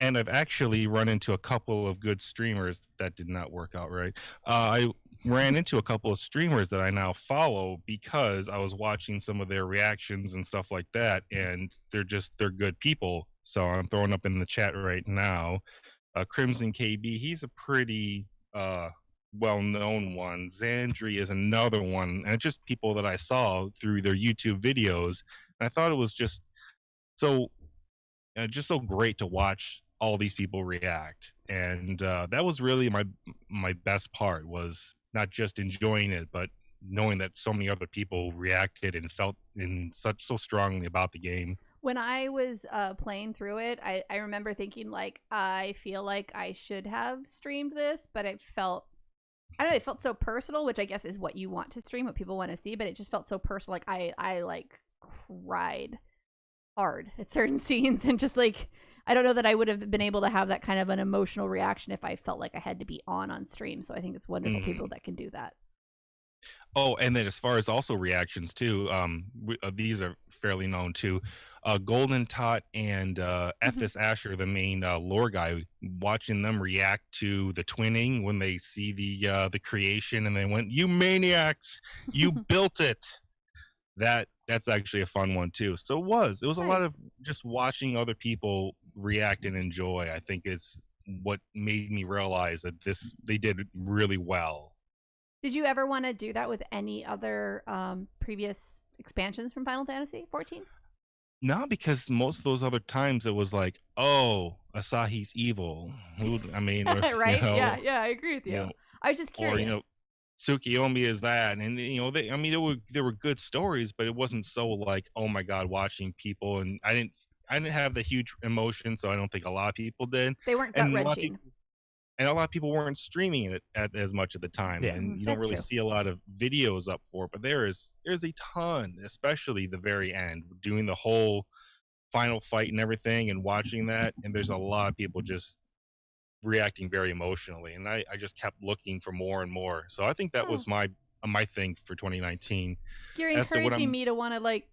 And I've actually run into a couple of good streamers that did not work out right. I ran into a couple of streamers that I now follow because I was watching some of their reactions and stuff like that, and they're good people. So I'm throwing up in the chat right now. Crimson KB, he's a pretty well-known one. Xandri is another one, and just people that I saw through their YouTube videos. And I thought it was just so great to watch all these people react, and that was really my best part, was not just enjoying it, but knowing that so many other people reacted and felt so strongly about the game. When I was playing through it, I remember thinking, like, I feel like I should have streamed this, but it felt, I don't know, it felt so personal, which I guess is what you want to stream, what people want to see, but it just felt so personal. Like I like cried hard at certain scenes, and just like, I don't know that I would have been able to have that kind of an emotional reaction if I felt like I had to be on stream. So I think it's wonderful people that can do that. Oh, and then as far as also reactions too, these are fairly known too. Golden Tot and FS Asher, the main lore guy, watching them react to the twinning when they see the creation, and they went, "You maniacs, you built it." That's actually a fun one too. So it was nice. A lot of just watching other people react and enjoy, I think, is what made me realize that they did really well. Did you ever want to do that with any other previous expansions from Final Fantasy 14? No, because most of those other times it was like, oh, Asahi's evil. I mean, or, right? Yeah, I agree with you. I was just curious. Or, Tsukiyomi is that, and there were good stories, but it wasn't so like, oh my god, watching people, and I didn't have the huge emotion, so I don't think a lot of people did. They weren't gut-wrenching. And a lot of people weren't streaming it at as much at the time, and you don't really see a lot of videos up for it. But there's a ton, especially the very end, doing the whole final fight and everything, and watching that. And there's a lot of people just reacting very emotionally, and I just kept looking for more and more. So I think that was my thing for 2019. You're encouraging me to want to like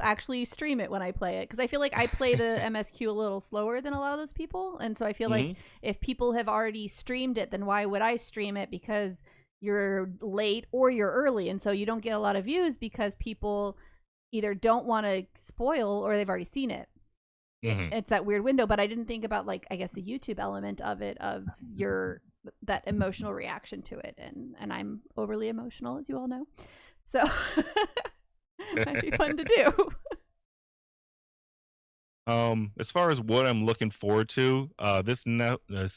actually stream it when I play it, because I feel like I play the MSQ a little slower than a lot of those people, and so I feel like if people have already streamed it, then why would I stream it? Because you're late or you're early, and so you don't get a lot of views because people either don't want to spoil or they've already seen it. It's that weird window. But I didn't think about, like, I guess the YouTube element of it, of that emotional reaction to it, and I'm overly emotional, as you all know, so might be fun to do. As far as what I'm looking forward to, this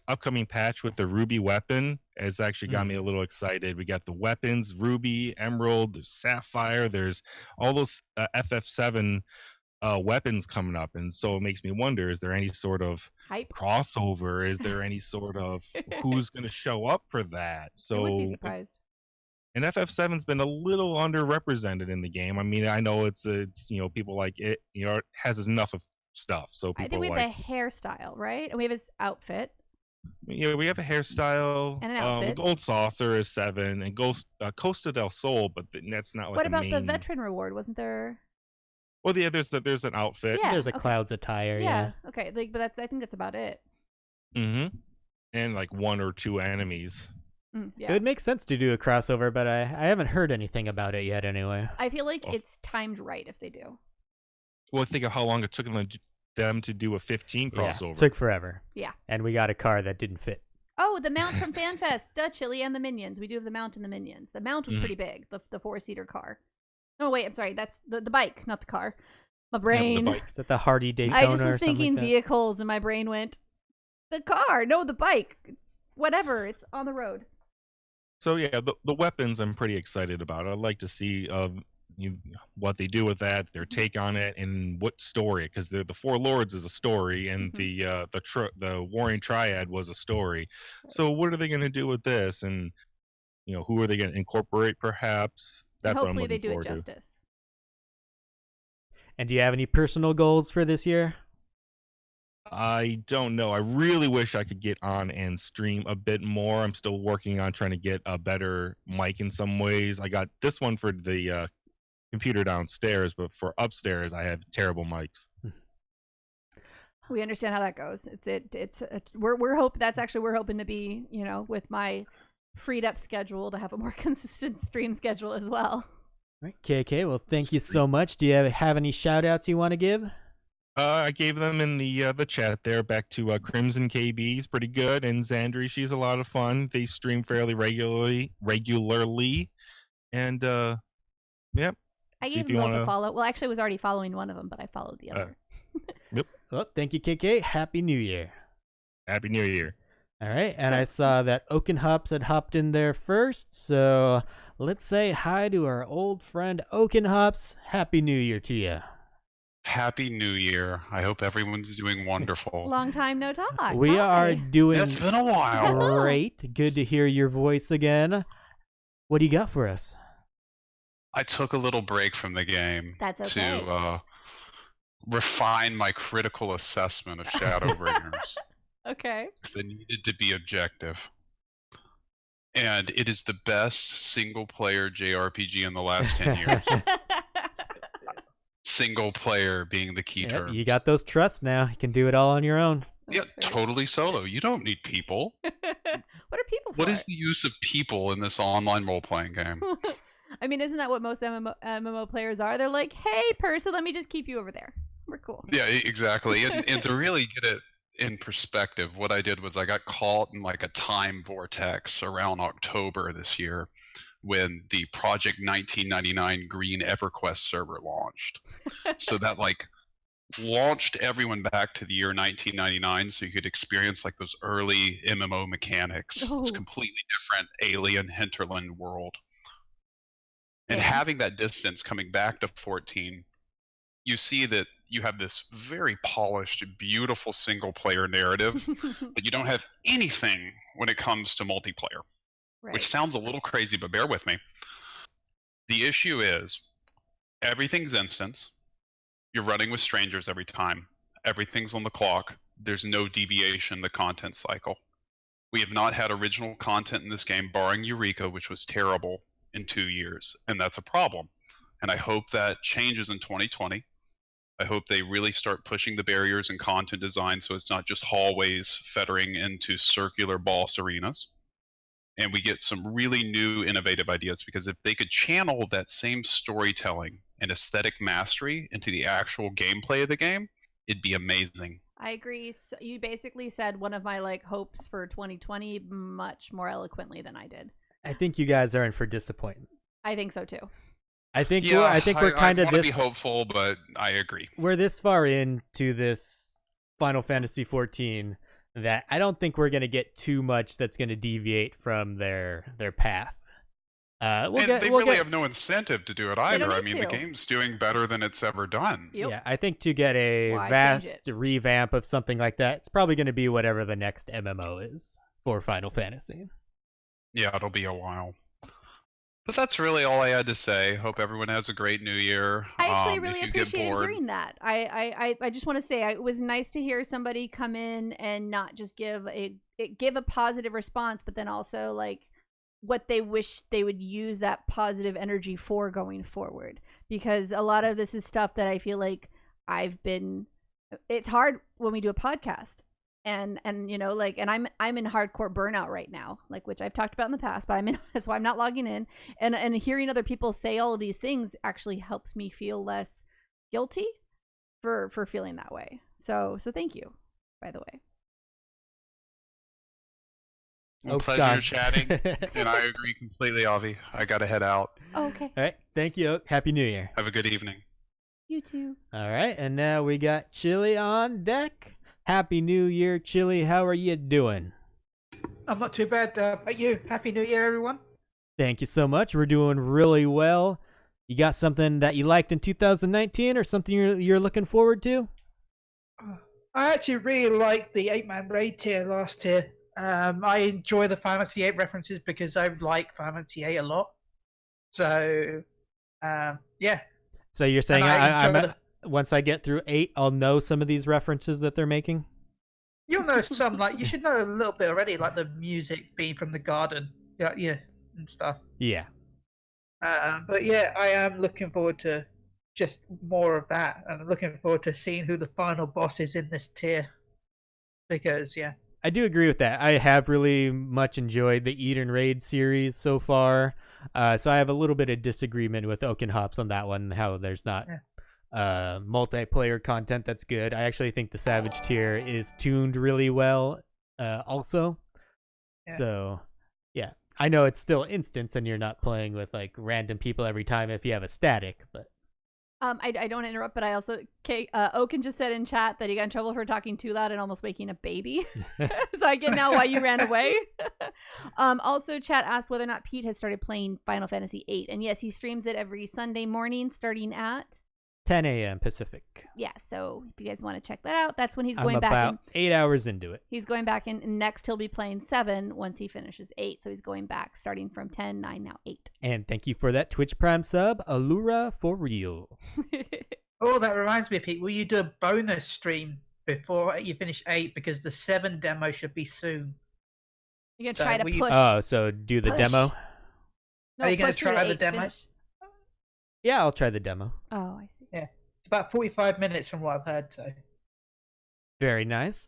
upcoming patch with the Ruby weapon has actually got me a little excited. We got the weapons, Ruby, Emerald, there's Sapphire, there's all those FF7 weapons coming up, and so it makes me wonder, is there any sort of hype crossover? Is there any sort of who's going to show up for that? So I wouldn't be surprised. And FF7's been a little underrepresented in the game. I mean, I know it's people like it, it has enough of stuff. So people, I think we have the hairstyle, right? And we have his outfit. Yeah, we have a hairstyle. And an outfit. Gold Saucer is 7, and Costa del Sol, but that's not like what a about main... the veteran reward? Wasn't there? Well, yeah, there's an outfit. Yeah, there's a Cloud's attire. Yeah. Okay, but I think that's about it. Mm-hmm. And like 1 or 2 enemies. It It would make sense to do a crossover, but I haven't heard anything about it yet anyway. I feel like it's timed right if they do. Well, think of how long it took them to do a 15 crossover. Yeah, took forever. Yeah. And we got a car that didn't fit. Oh, the mount from FanFest. Duh, Chili and the Minions. We do have the mount and the Minions. The mount was pretty big, the 4-seater car. No, wait, I'm sorry. That's the bike, not the car. My brain. Yeah, the bike. Is that the Hardy Daytona I just or was something thinking like that? vehicles, and my brain went, the car. No, the bike. It's whatever. It's on the road. So yeah, the weapons I'm pretty excited about. I'd like to see what they do with that, their take on it, and what story. Because the Four Lords is a story, and the Warring Triad was a story. So what are they going to do with this? And who are they going to incorporate? Perhaps that's what I'm Hopefully looking they do it forward to. justice. And do you have any personal goals for this year? I don't know. I really wish I could get on and stream a bit more. I'm still working on trying to get a better mic in some ways. I got this one for the computer downstairs, but for upstairs, I have terrible mics. We understand how that goes. We're hoping to be, with my freed up schedule, to have a more consistent stream schedule as well. Right, KK, well, thank you so much. Do you have any shout outs you want to give? I gave them in the chat there. Back to Crimson KB, he's pretty good, and Xandri, she's a lot of fun. They stream fairly regularly, and yep. I gave them both a follow. Well, actually, I was already following one of them, but I followed the other. Yep. Well, thank you, KK. Happy New Year. Happy New Year. All right, and I saw that Oaken Hops had hopped in there first, so let's say hi to our old friend Oaken Hops. Happy New Year to you. Happy New Year. I hope everyone's doing wonderful. Long time no talk. We are doing It's been a while. great. Good to hear your voice again. What do you got for us? I took a little break from the game That's okay. to refine my critical assessment of Shadowbringers. Okay. Because I needed to be objective. And it is the best single-player JRPG in the last 10 years. Single player being the key term. You got those trusts now. You can do it all on your own. Yeah, totally solo. You don't need people. What are people for? What is the use of people in this online role-playing game? I mean, isn't that what most MMO players are? They're like, hey, person, let me just keep you over there. We're cool. Yeah, exactly. And to really get it in perspective, what I did was I got caught in like a time vortex around October this year when the Project 1999 Green EverQuest server launched. So that like launched everyone back to the year 1999 so you could experience like those early MMO mechanics. Oh. It's completely different alien hinterland world. And having that distance coming back to 14, you see that you have this very polished, beautiful single-player narrative, but you don't have anything when it comes to multiplayer. Right. Which sounds a little crazy, but bear with me. The issue is everything's instance. You're running with strangers every time. Everything's on the clock. There's no deviation in the content cycle. We have not had original content in this game, barring Eureka, which was terrible, in 2 years, and that's a problem. And I hope that changes in 2020. I hope they really start pushing the barriers in content design so it's not just hallways fettering into circular boss arenas. And we get some really new, innovative ideas, because if they could channel that same storytelling and aesthetic mastery into the actual gameplay of the game, it'd be amazing. I agree. So you basically said one of my hopes for 2020 much more eloquently than I did. I think you guys are in for disappointment. I think so too. I think we're kind of I want to be hopeful, but I agree. We're this far into this Final Fantasy XIV that I don't think we're going to get too much that's going to deviate from their path. They really have no incentive to do it either. I mean, to. the game's doing better than it's ever done. Yep. Yeah, I think to get a vast revamp of something like that, it's probably going to be whatever the next MMO is for Final Fantasy. Yeah, it'll be a while. But that's really all I had to say. Hope everyone has a great new year. I actually really appreciated hearing that. I just want to say it was nice to hear somebody come in and not just give a positive response, but then also what they wish they would use that positive energy for going forward. Because a lot of this is stuff that I feel like it's hard when we do a podcast. And like, and I'm in hardcore burnout right now, like, which I've talked about in the past, but that's why I'm not logging in. And hearing other people say all of these things actually helps me feel less guilty for feeling that way. So thank you, by the way. Well, Oak's pleasure gone. chatting, and I agree completely, Avi. I gotta head out. Oh, okay. All right. Thank you, Oak. Happy New Year. Have a good evening. You too. All right. And now we got Chili on deck. Happy New Year, Chili. How are you doing? I'm not too bad. But you, Happy New Year, everyone. Thank you so much. We're doing really well. You got something that you liked in 2019 or something you're looking forward to? I actually really liked the 8-man raid tier last tier. I enjoy the Final Fantasy 8 references because I like Final Fantasy 8 a lot. So, yeah. So you're saying And once I get through 8, I'll know some of these references that they're making? You'll know some, like, you should know a little bit already, like the music being from the garden. Yeah, and stuff. Yeah. But yeah, I am looking forward to just more of that. And I'm looking forward to seeing who the final boss is in this tier. Because, yeah. I do agree with that. I have really much enjoyed the Eden Raid series so far. So I have a little bit of disagreement with Oak and Hops on that one, how there's not multiplayer content that's good. I actually think the Savage tier is tuned really well also. Yeah. So, yeah. I know it's still instance and you're not playing with like random people every time if you have a static, but I don't want to interrupt, but I also, Oaken just said in chat that he got in trouble for talking too loud and almost waking a baby. So I get now why you ran away. Also, chat asked whether or not Pete has started playing Final Fantasy VIII. And yes, he streams it every Sunday morning starting at 10 a.m. Pacific. Yeah, so if you guys want to check that out, that's when he's I'm going back about in. 8 hours into it. He's going back in, and next he'll be playing 7 once he finishes 8. So he's going back starting from 10, 9, now 8. And thank you for that Twitch Prime sub, Allura for real. Oh, that reminds me, Pete. Will you do a bonus stream before you finish 8? Because the 7 demo should be soon. You're going to So try to will you- push. Oh, so do the Push. demo? No, Are you gonna push through try the 8, demo? finish. Yeah, I'll try the demo. Oh, I see. It's about 45 minutes from what I've heard, so. Very nice.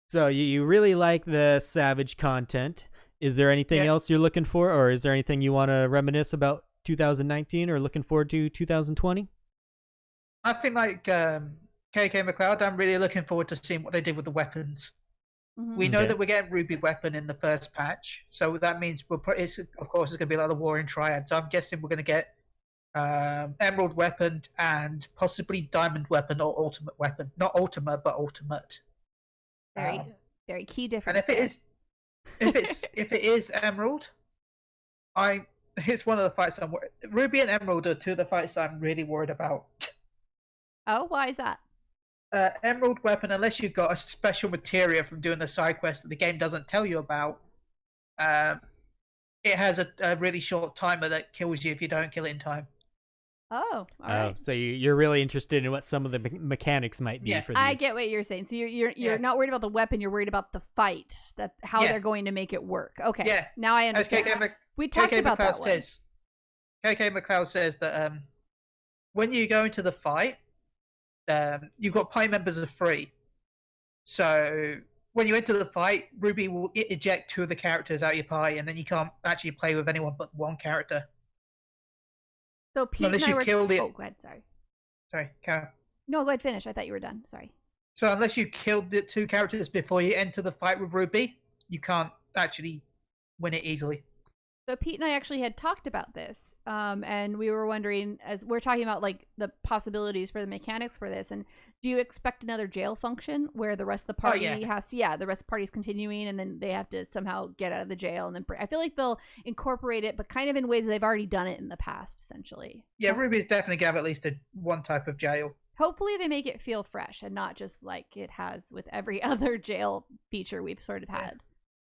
So you really like the Savage content. Is there anything Yeah. else you're looking for, or is there anything you want to reminisce about 2019 or looking forward to 2020? I think like KK McLeod, I'm really looking forward to seeing what they did with the weapons. Mhm. We know Okay. that we're getting Ruby weapon in the first patch, so that means of course it's going to be like the Warring Triad. So I'm guessing we're going to get Emerald weapon and possibly Diamond weapon or Ultimate weapon. Not Ultimate, but Ultimate. Very, very key difference. And if it is Emerald, it's one of the fights Ruby and Emerald are two of the fights I'm really worried about. Oh, why is that? Emerald weapon, unless you've got a special materia from doing the side quest that the game doesn't tell you about, it has a really short timer that kills you if you don't kill it in time. Oh, all right. So you're really interested in what some of the mechanics might be Yeah. for these. I get what you're saying. So you're Yeah. not worried about the weapon. You're worried about the fight. How Yeah. they're going to make it work. Okay. Yeah. Now I As understand. We talked about that one. KK McLeod says that when you go into the fight, you've got party members of 3. So when you enter the fight, Ruby will eject 2 of the characters out of your party, and then you can't actually play with anyone but one character. So Pete Unless and I you were. kill the- Oh, go ahead. Sorry. Sorry, Karen. No, go ahead. Finish. I thought you were done. Sorry. So unless you killed the 2 characters before you enter the fight with Ruby, you can't actually win it easily. So Pete and I actually had talked about this, and we were wondering, as we're talking about like the possibilities for the mechanics for this, and do you expect another jail function where the rest of the party has to, the rest of the party's continuing, and then they have to somehow get out of the jail, and then I feel like they'll incorporate it, but kind of in ways they've already done it in the past, essentially. Yeah, Ruby's definitely gonna have at least one type of jail. Hopefully they make it feel fresh and not just like it has with every other jail feature we've sort of had.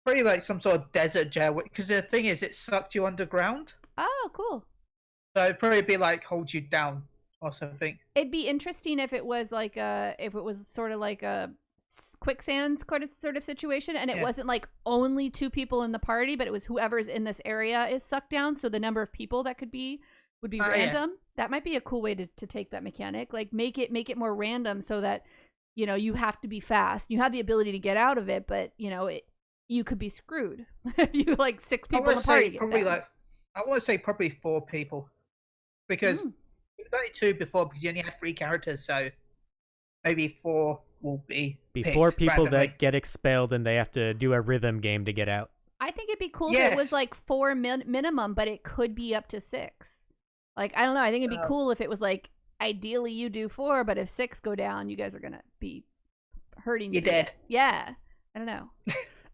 Pretty like some sort of desert jail, because the thing is, it sucked you underground. Oh, cool. So it'd probably be like hold you down or something. It'd be interesting if it was like sort of like a quicksand sort of situation, and it wasn't like only 2 people in the party, but it was whoever's in this area is sucked down. So the number of people that would be random. That might be a cool way to take that mechanic. Like make it more random so that you have to be fast. You have the ability to get out of it, but you could be screwed if you like 6 people in the party. I want to say probably 4 people, because it was only 2 before because you only had 3 characters, so maybe 4 will be before people randomly. that get expelled and they have to do a rhythm game to get out. I think it'd be cool if it was like 4 minimum, but it could be up to 6. Like, I don't know. I think it'd be cool if it was like, ideally you do 4, but if 6 go down, you guys are gonna be hurting. You're dead. Yeah, I don't know.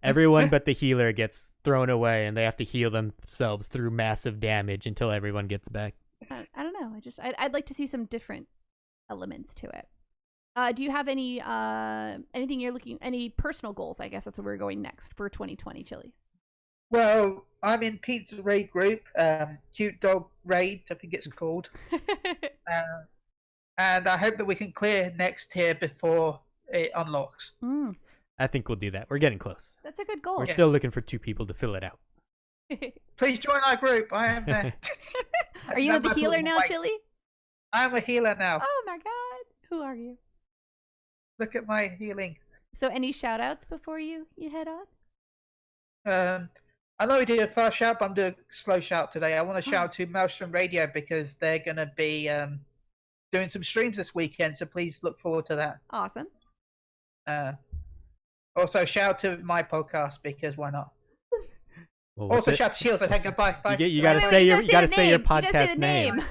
Everyone but the healer gets thrown away, and they have to heal themselves through massive damage until everyone gets back. I don't know. I'd like to see some different elements to it. Do you have anything you're any personal goals? I guess that's where we're going next for 2020, Chili. Well, I'm in Pete's raid group, Cute Dog Raid, I think it's called. And I hope that we can clear next tier before it unlocks. I think we'll do that. We're getting close. That's a good goal. We're still looking for 2 people to fill it out. Please join our group. I am there. Are you the healer now, Chili? I'm a healer now. Oh my god. Who are you? Look at my healing. So any shout outs before you head on? I know we did a fast shout, but I'm doing a slow shout today. I want to shout to Maelstrom Radio because they're going to be doing some streams this weekend, so please look forward to that. Awesome. Also, shout to my podcast because why not? Well, also, shout to Shields. I think goodbye. Bye. You gotta say your podcast name.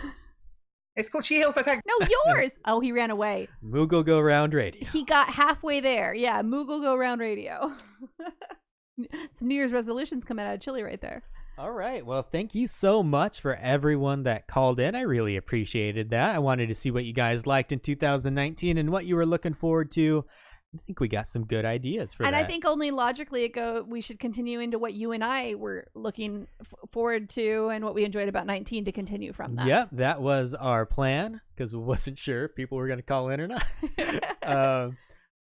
It's called Shields. I think. No, yours. Oh, he ran away. Moogle Go Round Radio. He got halfway there. Yeah, Moogle Go Round Radio. Some New Year's resolutions coming out of Chili right there. All right. Well, thank you so much for everyone that called in. I really appreciated that. I wanted to see what you guys liked in 2019 and what you were looking forward to. I think we got some good ideas for that. And I think only logically we should continue into what you and I were looking forward to and what we enjoyed about 19 to continue from that. Yep, that was our plan because we wasn't sure if people were going to call in or not.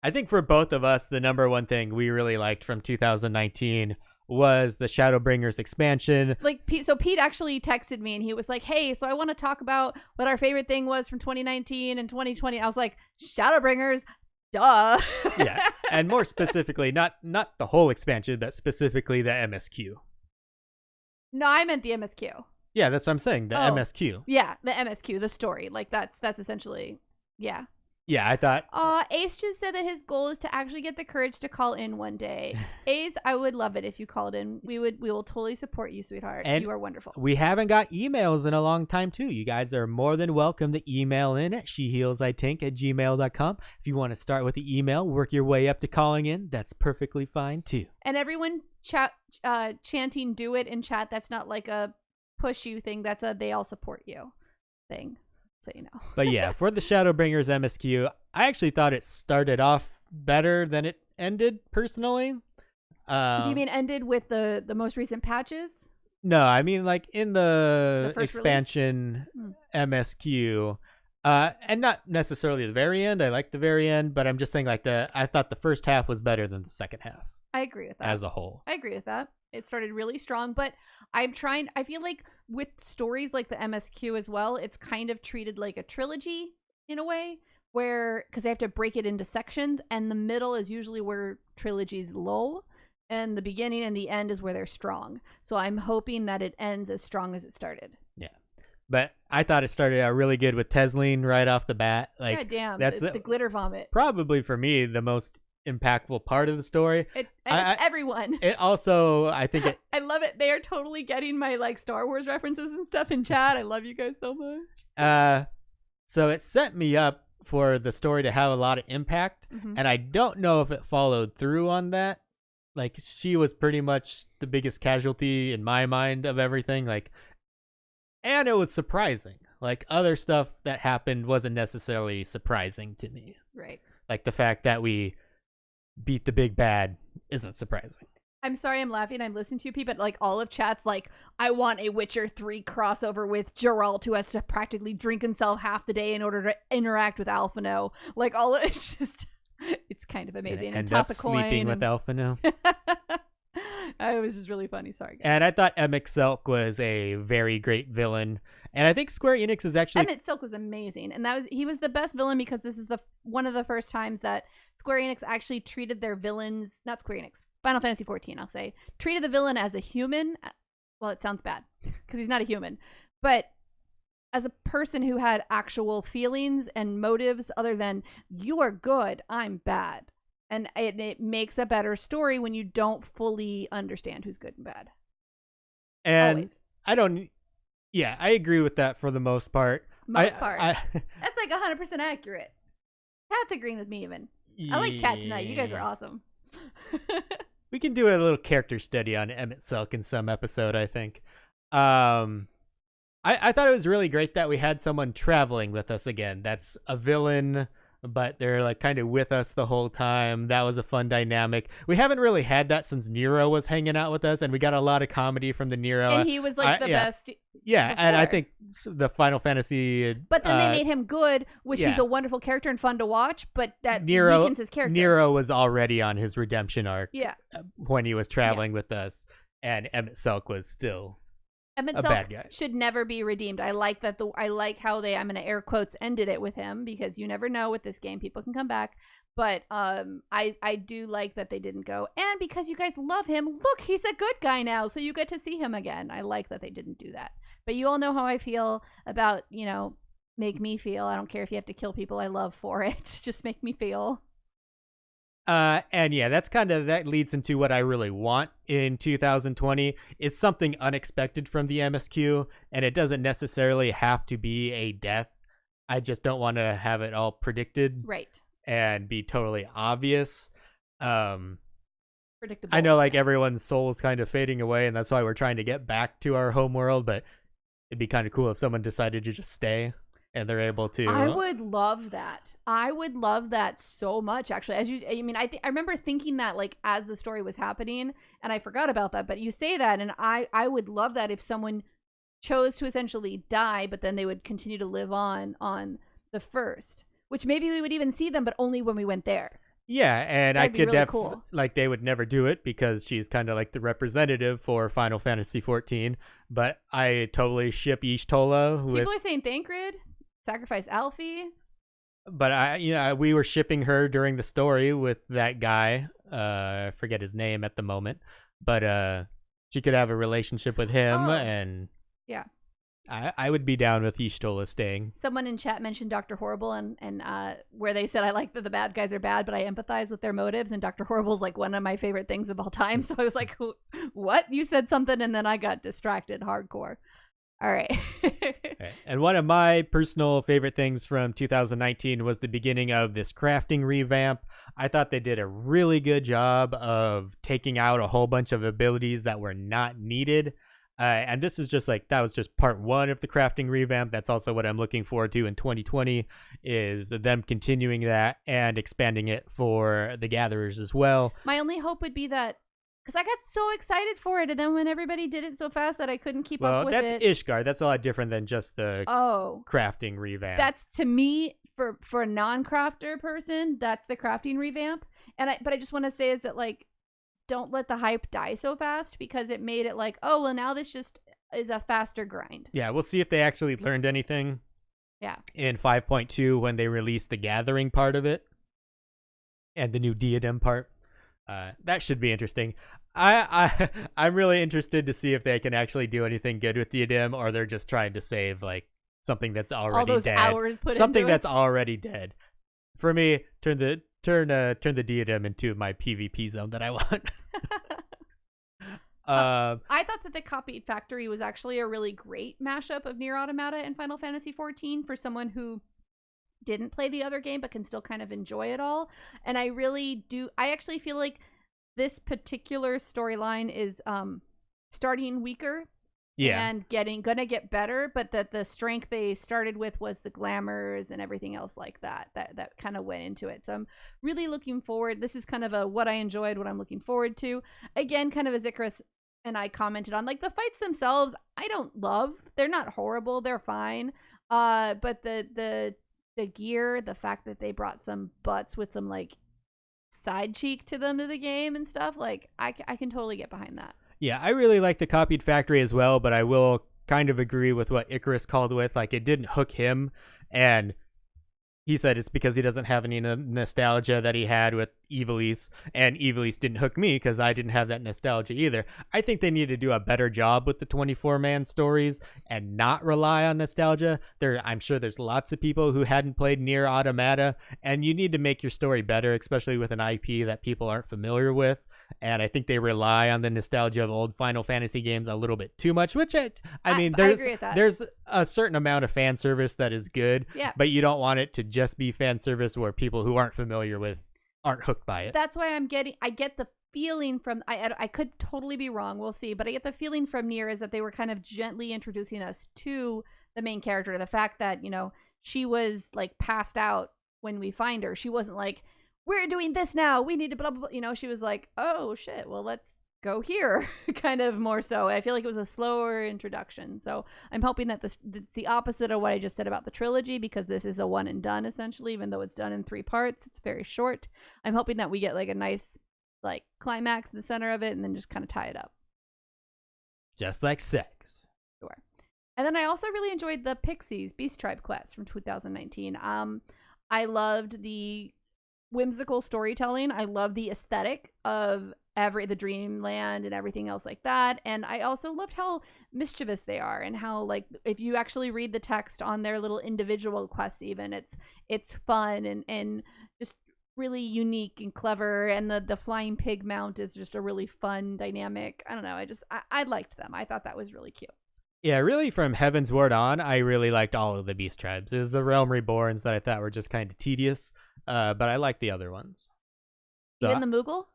I think for both of us, the number one thing we really liked from 2019 was the Shadowbringers expansion. So Pete actually texted me and he was like, hey, so I want to talk about what our favorite thing was from 2019 and 2020. I was like, Shadowbringers, duh. Yeah, and more specifically, not the whole expansion, but specifically the MSQ. No, I meant the MSQ. Yeah, that's what I'm saying, the MSQ. Yeah, the MSQ, the story. Like, that's essentially, yeah. Yeah, I thought. Ace just said that his goal is to actually get the courage to call in one day. Ace, I would love it if you called in. We will totally support you, sweetheart. And you are wonderful. We haven't got emails in a long time, too. You guys are more than welcome to email in at shehealsitink@gmail.com. If you want to start with the email, work your way up to calling in, that's perfectly fine, too. And everyone chanting do it in chat, that's not like a push you thing. That's a they all support you thing. So you know. But yeah, for the Shadowbringers MSQ, I actually thought it started off better than it ended, personally. Do you mean ended with the most recent patches? No, I mean like in the expansion release? MSQ. And not necessarily the very end. I like the very end, but I'm just saying I thought the first half was better than the second half. I agree with that. As a whole. I agree with that. It started really strong, but I feel like with stories like the MSQ as well, it's kind of treated like a trilogy in a way because they have to break it into sections, and the middle is usually where trilogy's low, and the beginning and the end is where they're strong. So I'm hoping that it ends as strong as it started. Yeah. But I thought it started out really good with Tesleen right off the bat. Like, God damn, that's the glitter vomit. Probably for me, the most impactful part of the story. It's everyone. It also, I think it. I love it. They are totally getting my like Star Wars references and stuff in chat. I love you guys so much. So it set me up for the story to have a lot of impact, and I don't know if it followed through on that. Like, she was pretty much the biggest casualty in my mind of everything. Like, and it was surprising. Like, other stuff that happened wasn't necessarily surprising to me. Right. Like the fact that we beat the big bad isn't surprising. I'm sorry I'm laughing. I'm listening to you, Pete, but like all of chat's like, I want a Witcher 3 crossover with Geralt, who has to practically drink himself half the day in order to interact with Alphino. Like all of it's just, it's kind of amazing. And end up sleeping with Alphino. It was just really funny. Sorry, guys. And I thought Emmett Silk was a very great villain. And I think Square Enix is actually... Emmett Silk was amazing. And he was the best villain because this is one of the first times that Square Enix actually treated their villains... Not Square Enix. Final Fantasy XIV, I'll say. Treated the villain as a human. Well, it sounds bad because he's not a human. But as a person who had actual feelings and motives other than, you are good, I'm bad. And it makes a better story when you don't fully understand who's good and bad. And Always. I don't... Yeah, I agree with that for the most part. That's like 100% accurate. Cat's agreeing with me even. I like chat tonight. You guys are awesome. We can do a little character study on Emmett Silk in some episode, I think. I thought it was really great that we had someone traveling with us again. That's a villain, but they're like kind of with us the whole time. That was a fun dynamic. We haven't really had that since Nero was hanging out with us, and we got a lot of comedy from the Nero. And he was like the best. Yeah, and I before. think the Final Fantasy... But then they made him good, which he's a wonderful character and fun to watch, but that weakens his character. Nero was already on his redemption arc when he was traveling with us, and Emmett Silk was still... Emmett a Silk bad guy. should never be redeemed. I like that. I like how they, I'm going to air quotes, ended it with him, because you never know with this game. People can come back. But I do like that they didn't go. And because you guys love him, look, he's a good guy now. So you get to see him again. I like that they didn't do that. But you all know how I feel about, make me feel. I don't care if you have to kill people I love for it. Just make me feel. And yeah, that leads into what I really want in 2020. It's something unexpected from the MSQ, and it doesn't necessarily have to be a death. I just don't want to have it all predicted, right, and be totally obvious. Predictable. I know, like, everyone's soul is kind of fading away, and that's why we're trying to get back to our home world. But it'd be kind of cool if someone decided to just stay. And they're able to. I would love that. I would love that so much, actually. I remember thinking that, like, as the story was happening, and I forgot about that. But you say that, and I would love that if someone chose to essentially die, but then they would continue to live on the first, which maybe we would even see them, but only when we went there. Yeah, and That'd I could really cool. Like, they would never do it because she's kind of like the representative for Final Fantasy XIV. But I totally ship Y'shtola with. People are saying Thancred. Sacrifice Alfie. But we were shipping her during the story with that guy. I forget his name at the moment, but she could have a relationship with him, and yeah, I would be down with Y'shtola staying. Someone in chat mentioned Dr. Horrible, and where they said, I like that the bad guys are bad, but I empathize with their motives. And Dr. Horrible's like one of my favorite things of all time. So I was like, what? You said something, and then I got distracted hardcore. All right. And one of my personal favorite things from 2019 was the beginning of this crafting revamp. I thought they did a really good job of taking out a whole bunch of abilities that were not needed. And this is just that was just part one of the crafting revamp. That's also what I'm looking forward to in 2020, is them continuing that and expanding it for the gatherers as well. My only hope would be that, because I got so excited for it, and then when everybody did it so fast that I couldn't keep up with it. Well, that's Ishgard. That's a lot different than just the crafting revamp. That's, to me, for a non-crafter person, that's the crafting revamp. But I just want to say is that, like, don't let the hype die so fast, because it made it like, oh, well, now this just is a faster grind. Yeah, we'll see if they actually learned anything. Yeah. In 5.2 when they released the gathering part of it and the new diadem part. That should be interesting. I'm really interested to see if they can actually do anything good with diadem, or they're just trying to save like something that's already all those dead. Hours put something into that's it. Already dead. For me, turn the diadem into my PvP zone that I want. I thought that the Copied Factory was actually a really great mashup of Nier Automata and Final Fantasy XIV for someone who didn't play the other game but can still kind of enjoy it all. And I actually feel like this particular storyline is starting weaker and gonna get better, but that the strength they started with was the glamours and everything else like that kind of went into it. So I'm really looking forward. This is kind of a what I enjoyed, what I'm looking forward to. Again, kind of as Icarus and I commented on, like, the fights themselves I don't love. They're not horrible, they're fine. But the gear, the fact that they brought some butts with some like side cheek to them to the game and stuff. Like I can totally get behind that. Yeah, I really like the copied factory as well, but I will kind of agree with what Icarus called with. Like, it didn't hook him, and he said it's because he doesn't have any nostalgia that he had with Ivalice, and Ivalice didn't hook me because I didn't have that nostalgia either. I think they need to do a better job with the 24-man stories and not rely on nostalgia. I'm sure there's lots of people who hadn't played Nier Automata, and you need to make your story better, especially with an IP that people aren't familiar with. And I think they rely on the nostalgia of old Final Fantasy games a little bit too much, which I mean, I agree with that. There's a certain amount of fan service that is good, Yeah. but you don't want it to just be fan service where people who aren't familiar with aren't hooked by it. That's why I get the feeling from, I could totally be wrong, we'll see, but I get the feeling from Nier is that they were kind of gently introducing us to the main character. The fact that, you know, she was like passed out when we find her. She wasn't like, we're doing this now, we need to blah, blah, blah. You know, she was like, oh shit, well, let's go here. Kind of more so. I feel like it was a slower introduction. So I'm hoping that it's the opposite of what I just said about the trilogy, because this is a one and done, essentially, even though it's done in 3 parts. It's very short. I'm hoping that we get like a nice like climax in the center of it and then just kind of tie it up. Just like sex. Sure. And then I also really enjoyed the Pixies Beast Tribe quest from 2019. I loved the whimsical storytelling. I love the aesthetic of the dreamland and everything else like that. And I also loved how mischievous they are, and how, like, if you actually read the text on their little individual quests, even it's fun and just really unique and clever. And the flying pig mount is just a really fun dynamic. I don't know. I liked them. I thought that was really cute. Yeah, really, from Heavensward on, I really liked all of the Beast Tribes. It was the Realm Reborns that I thought were just kind of tedious, but I liked the other ones. So Even the Moogle?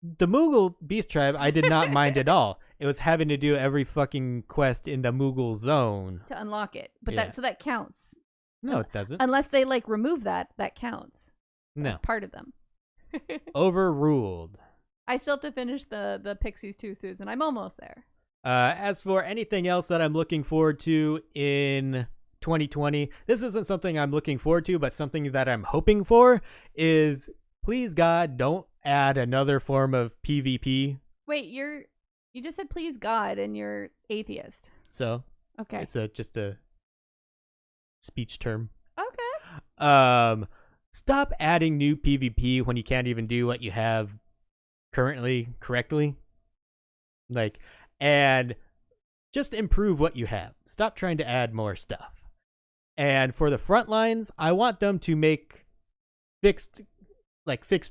The Moogle Beast Tribe, I did not mind at all. It was having to do every fucking quest in the Moogle zone To unlock it. But Yeah. that counts. No, it doesn't. Unless they like remove that counts. No. That's part of them. Overruled. I still have to finish the Pixies too, Susan. I'm almost there. As for anything else that I'm looking forward to in 2020, this isn't something I'm looking forward to, but something that I'm hoping for is, please God, don't add another form of PvP. Wait, you just said please God and you're atheist. So Okay. it's just a speech term. Okay. Stop adding new PvP when you can't even do what you have currently correctly. Like, and just improve what you have. Stop trying to add more stuff. And for the front lines, I want them to make fixed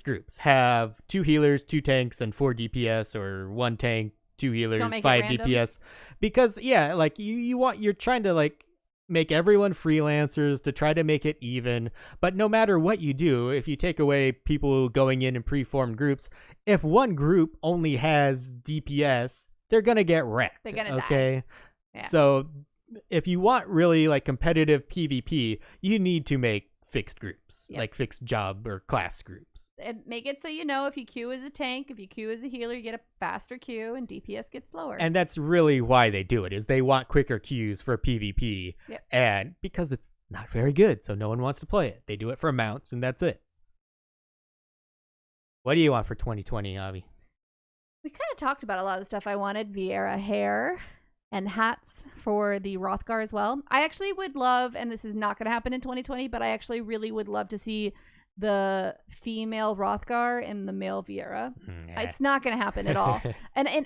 groups. Have 2 healers, 2 tanks, and 4 DPS, or 1 tank, 2 healers, Don't make it 5 random. DPS. Because yeah, like you're trying to like make everyone freelancers to try to make it even. But no matter what you do, if you take away people going in preformed groups, if one group only has DPS, they're gonna get wrecked. They're gonna okay? die. Yeah. So if you want really like competitive PvP, you need to make fixed groups, Yeah. like fixed job or class groups. And make it so you know if you queue as a tank, if you queue as a healer, you get a faster queue and DPS gets lower. And that's really why they do it, is they want quicker queues for PvP. Yep. And because it's not very good, so no one wants to play it. They do it for mounts, and that's it. What do you want for 2020, Avi? We kind of talked about a lot of the stuff I wanted. Vieira hair and hats for the Rothgar as well. I actually would love, and this is not going to happen in 2020, but I actually really would love to see the female Rothgar and the male Vieira. It's not going to happen at all. And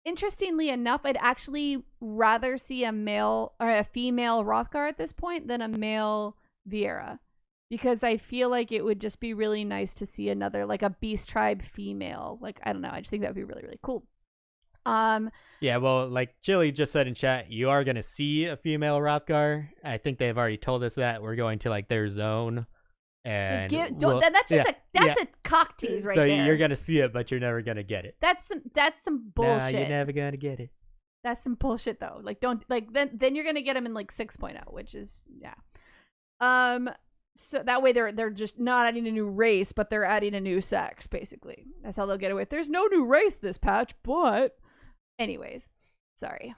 interestingly enough, I'd actually rather see a male or a female Rothgar at this point than a male Vieira, because I feel like it would just be really nice to see another, like a Beast Tribe female. Like, I don't know. I just think that would be really, really cool. Yeah, well, like Chili just said in chat, you are going to see a female Rothgar. I think they've already told us that. We're going to like their zone. And That's just a cock tease right so there. you're going to see it, but you're never going to get it. That's some bullshit. Nah, you're never going to get it. That's some bullshit though. Like, don't, like, then you're gonna get them in like 6.0, which is, yeah. So that way they're just not adding a new race, but they're adding a new sex, basically. That's how they'll get away with. There's no new race this patch, but anyways, sorry.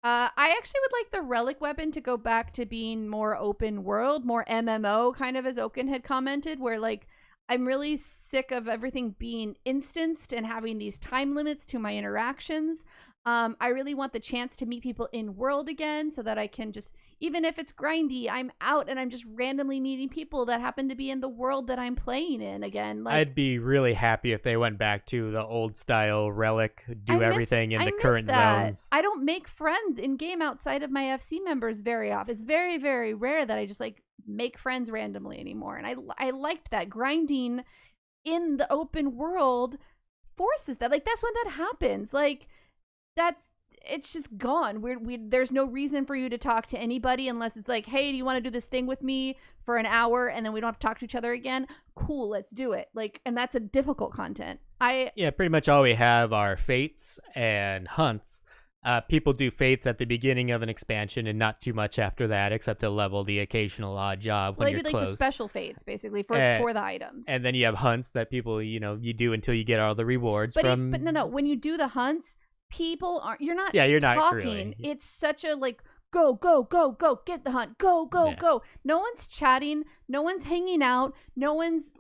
I actually would like the relic weapon to go back to being more open world, more MMO, kind of, as Oaken had commented, where like I'm really sick of everything being instanced and having these time limits to my interactions. I really want the chance to meet people in world again so that I can just, even if it's grindy, I'm out and I'm just randomly meeting people that happen to be in the world that I'm playing in again. Like, I'd be really happy if they went back to the old style relic, do everything in the current zones. I don't make friends in game outside of my FC members very often. It's very, very rare that I just like make friends randomly anymore. And I liked that. Grinding in the open world forces that. Like, that's when that happens. Like, it's just gone. There's no reason for you to talk to anybody unless it's like, hey, do you want to do this thing with me for an hour and then we don't have to talk to each other again? Cool, let's do it. Like, and that's a difficult content. Yeah, pretty much all we have are fates and hunts. People do fates at the beginning of an expansion and not too much after that, except to level the occasional odd job when they you're do like close. the special fates basically for the items. And then you have hunts that people, you do until you get all the rewards but from. But no, when you do the hunts, people aren't. You're not. Yeah, you're talking. not really. It's such a like go, get the hunt, go. No one's chatting, no one's hanging out, no one's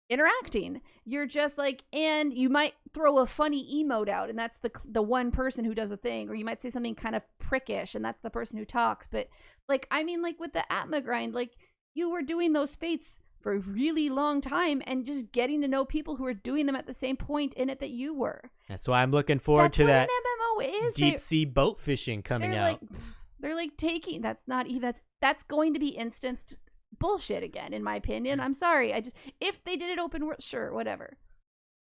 interacting. You're just like, and you might throw a funny emote out, and that's the one person who does a thing, or you might say something kind of prickish, and that's the person who talks. But like, I mean, like with the Atma grind, like you were doing those fates for a really long time and just getting to know people who are doing them at the same point in it that you were. That's why I'm looking forward to that an MMO is. deep sea boat fishing coming out. They're like taking, that's going to be instanced bullshit again, in my opinion. I'm sorry. If they did it open world, sure, whatever.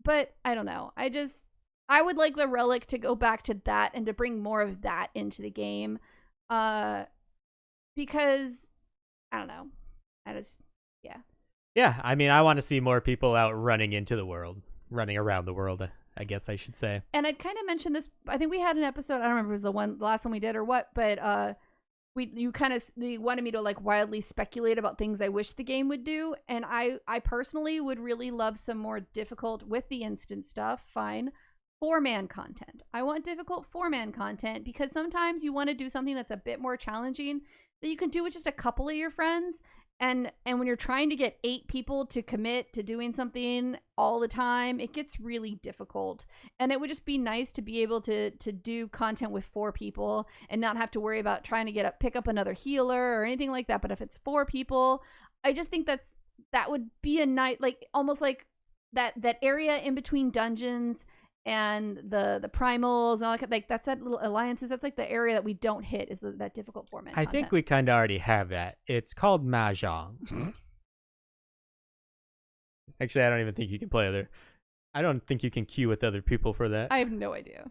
But I don't know. I would like the relic to go back to that and to bring more of that into the game. Because I don't know. Yeah. Yeah, I mean, I want to see more people out running around the world, I guess I should say. And I'd kind of mentioned this. I think we had an episode. I don't remember if it was the last one we did or what, but you wanted me to like wildly speculate about things I wish the game would do, and I personally would really love some more difficult with the instant stuff. Fine, 4-man content. I want difficult 4-man content because sometimes you want to do something that's a bit more challenging that you can do with just a couple of your friends. And when you're trying to get 8 people to commit to doing something all the time, it gets really difficult. And it would just be nice to be able to do content with 4 people and not have to worry about trying to pick up another healer or anything like that. But if it's 4 people, I just think that would be a nice, like almost like that area in between dungeons and the primals and all that, like that's that little alliances. That's like the area that we don't hit is that difficult 4-man I think we kind of already have that. It's called Mahjong. Actually, I don't even think you can play other. I don't think you can queue with other people for that. I have no idea.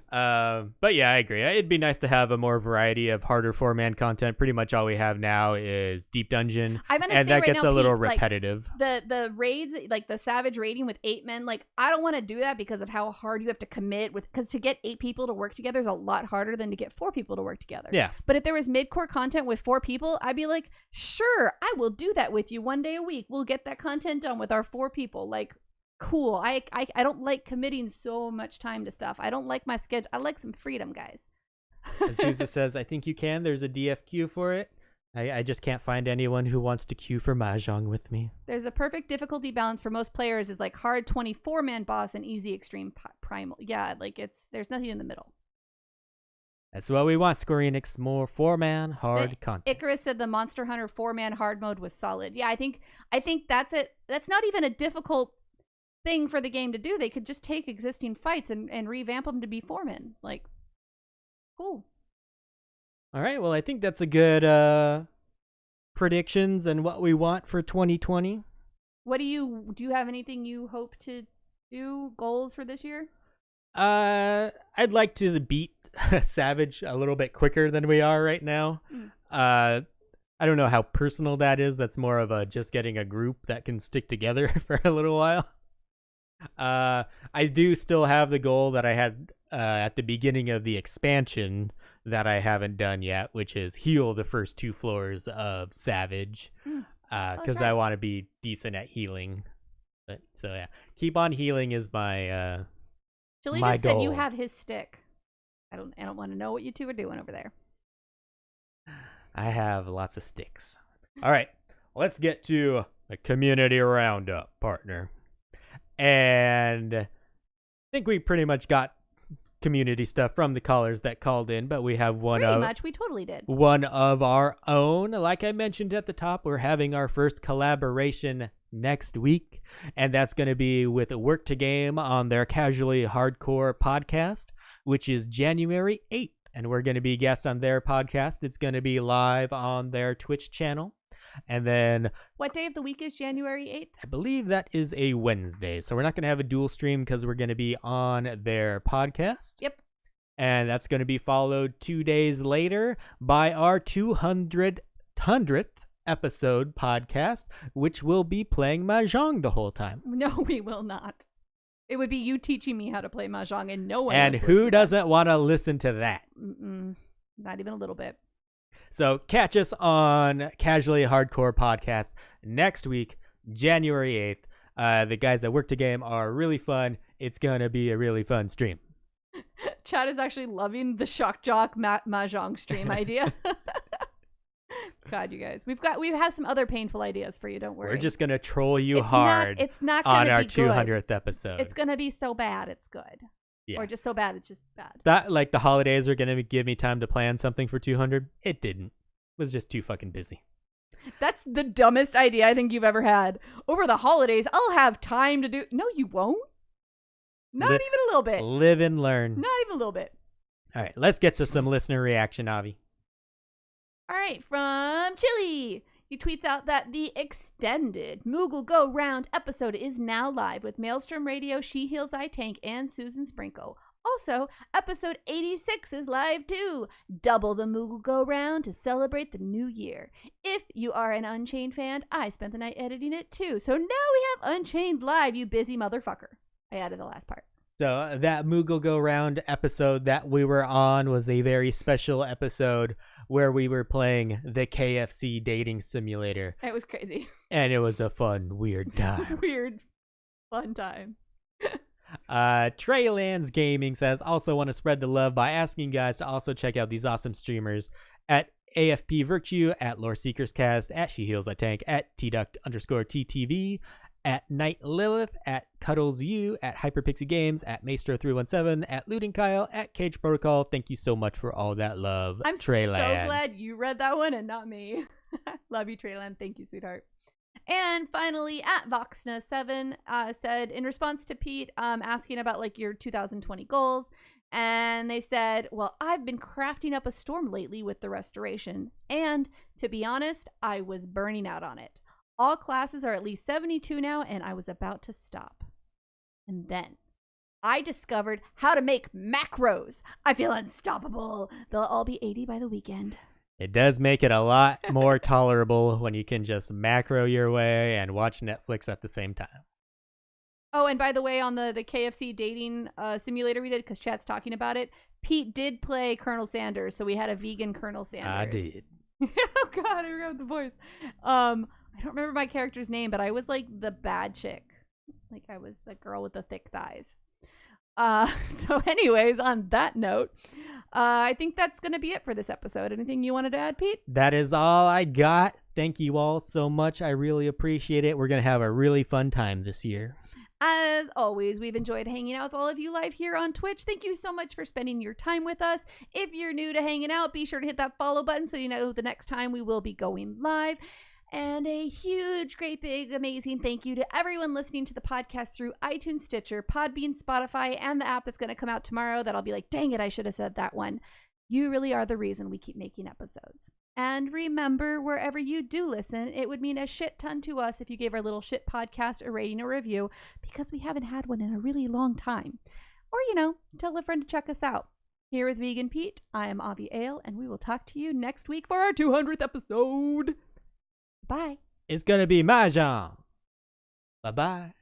But yeah, I agree. It'd be nice to have a more variety of harder 4-man content. Pretty much all we have now is Deep Dungeon, and that gets a little repetitive. Like, the raids, like the Savage raiding with 8 men, like I don't want to do that because of how hard you have to commit because to get 8 people to work together is a lot harder than to get 4 people to work together. Yeah. But if there was mid-core content with 4 people, I'd be like, sure, I will do that with you one day a week. We'll get that content done with our 4 people. Like, cool. I don't like committing so much time to stuff. I don't like my schedule. I like some freedom, guys. As Sousa says, I think you can. There's a DFQ for it. I just can't find anyone who wants to queue for Mahjong with me. There's a perfect difficulty balance for most players. Is like hard 24-man boss and easy extreme primal. Yeah, like there's nothing in the middle. That's what we want, Square Enix. More 4-man hard content. Icarus said the Monster Hunter 4-man hard mode was solid. Yeah, I think that's it. That's not even a difficult thing for the game to do. They could just take existing fights and revamp them to be 4-man. Like, cool. All right, well, I think that's a good predictions and what we want for 2020. What do you have anything you hope to do, goals for this year? I'd like to beat Savage a little bit quicker than we are right now. I don't know how personal that is. That's more of a just getting a group that can stick together for a little while. I do still have the goal that I had at the beginning of the expansion that I haven't done yet, which is heal the first 2 floors of Savage, because I want to be decent at healing. But, so yeah, keep on healing is my Julie my just goal. said you have his stick. I don't want to know what you two are doing over there. I have lots of sticks. All right, let's get to a community roundup, partner. And I think we pretty much got community stuff from the callers that called in, but we have We totally did. one of our own. Like I mentioned at the top, we're having our first collaboration next week, and that's going to be with Work to Game on their Casually Hardcore podcast, which is January 8th, and we're going to be guests on their podcast. It's going to be live on their Twitch channel. And then What day of the week is January 8th? I believe that is a Wednesday. So we're not going to have a dual stream because we're going to be on their podcast. Yep. And that's going to be followed 2 days later by our 200th episode podcast, which will be playing Mahjong the whole time. No, we will not. It would be you teaching me how to play Mahjong, and no one And else who doesn't want to listen to that? Not even a little bit. So catch us on Casually Hardcore Podcast next week, January 8th. The guys that Work to Game are really fun. It's going to be a really fun stream. Chad is actually loving the Shock Jock Mahjong stream idea. God, you guys. We have some other painful ideas for you, don't worry. We're just going to troll you It's hard not gonna on our be good. 200th episode. It's going to be so bad it's good. Yeah. Or just so bad it's just bad. That, like, the holidays are going to give me time to plan something for 200. It didn't. It was just too fucking busy. That's the dumbest idea I think you've ever had. Over the holidays, I'll have time to do... No, you won't. Not even a little bit. Live and learn. Not even a little bit. All right, let's get to some listener reaction, Avi. All right, from Chili. He tweets out that the extended Moogle Go Round episode is now live with Maelstrom Radio, She Heals I Tank, and Susan Sprinkle. Also, episode 86 is live too. Double the Moogle Go Round to celebrate the new year. If you are an Unchained fan, I spent the night editing it too. So now we have Unchained live, you busy motherfucker. I added the last part. So that Moogle Go Round episode that we were on was a very special episode where we were playing the KFC dating simulator. It was crazy. And it was a fun, weird time. Weird, fun time. Treylands Gaming says, also want to spread the love by asking you guys to also check out these awesome streamers at AFP Virtue, at Lore Seekers Cast, at She Heals I Tank, at TDuck_TTV, at Night Lilith, at Cuddles U, at Hyperpixie Games, at Maestro317, at Looting Kyle, at Cage Protocol. Thank you so much for all that love, I'm Treyland. so glad you read that one and not me. Love you, Treyland. Thank you, sweetheart. And finally, at Voxna7 said, in response to Pete asking about like your 2020 goals, and they said, well, I've been crafting up a storm lately with the restoration, and to be honest, I was burning out on it. All classes are at least 72 now, and I was about to stop. And then I discovered how to make macros. I feel unstoppable. They'll all be 80 by the weekend. It does make it a lot more tolerable when you can just macro your way and watch Netflix at the same time. Oh, and by the way, on the KFC dating simulator we did, because Chat's talking about it, Pete did play Colonel Sanders, so we had a vegan Colonel Sanders. I did. Oh, God, I remember the voice. I don't remember my character's name, but I was like the bad chick. Like I was the girl with the thick thighs. So anyways, on that note, I think that's going to be it for this episode. Anything you wanted to add, Pete? That is all I got. Thank you all so much. I really appreciate it. We're going to have a really fun time this year. As always, we've enjoyed hanging out with all of you live here on Twitch. Thank you so much for spending your time with us. If you're new to hanging out, be sure to hit that follow button so you know the next time we will be going live. And a huge, great, big, amazing thank you to everyone listening to the podcast through iTunes, Stitcher, Podbean, Spotify, and the app that's going to come out tomorrow that I'll be like, dang it, I should have said that one. You really are the reason we keep making episodes. And remember, wherever you do listen, it would mean a shit ton to us if you gave our little shit podcast a rating or review, because we haven't had one in a really long time. Or, you know, tell a friend to check us out. Here with Vegan Pete, I am Avi Ale, and we will talk to you next week for our 200th episode. Bye. It's going to be Mahjong. Bye-bye.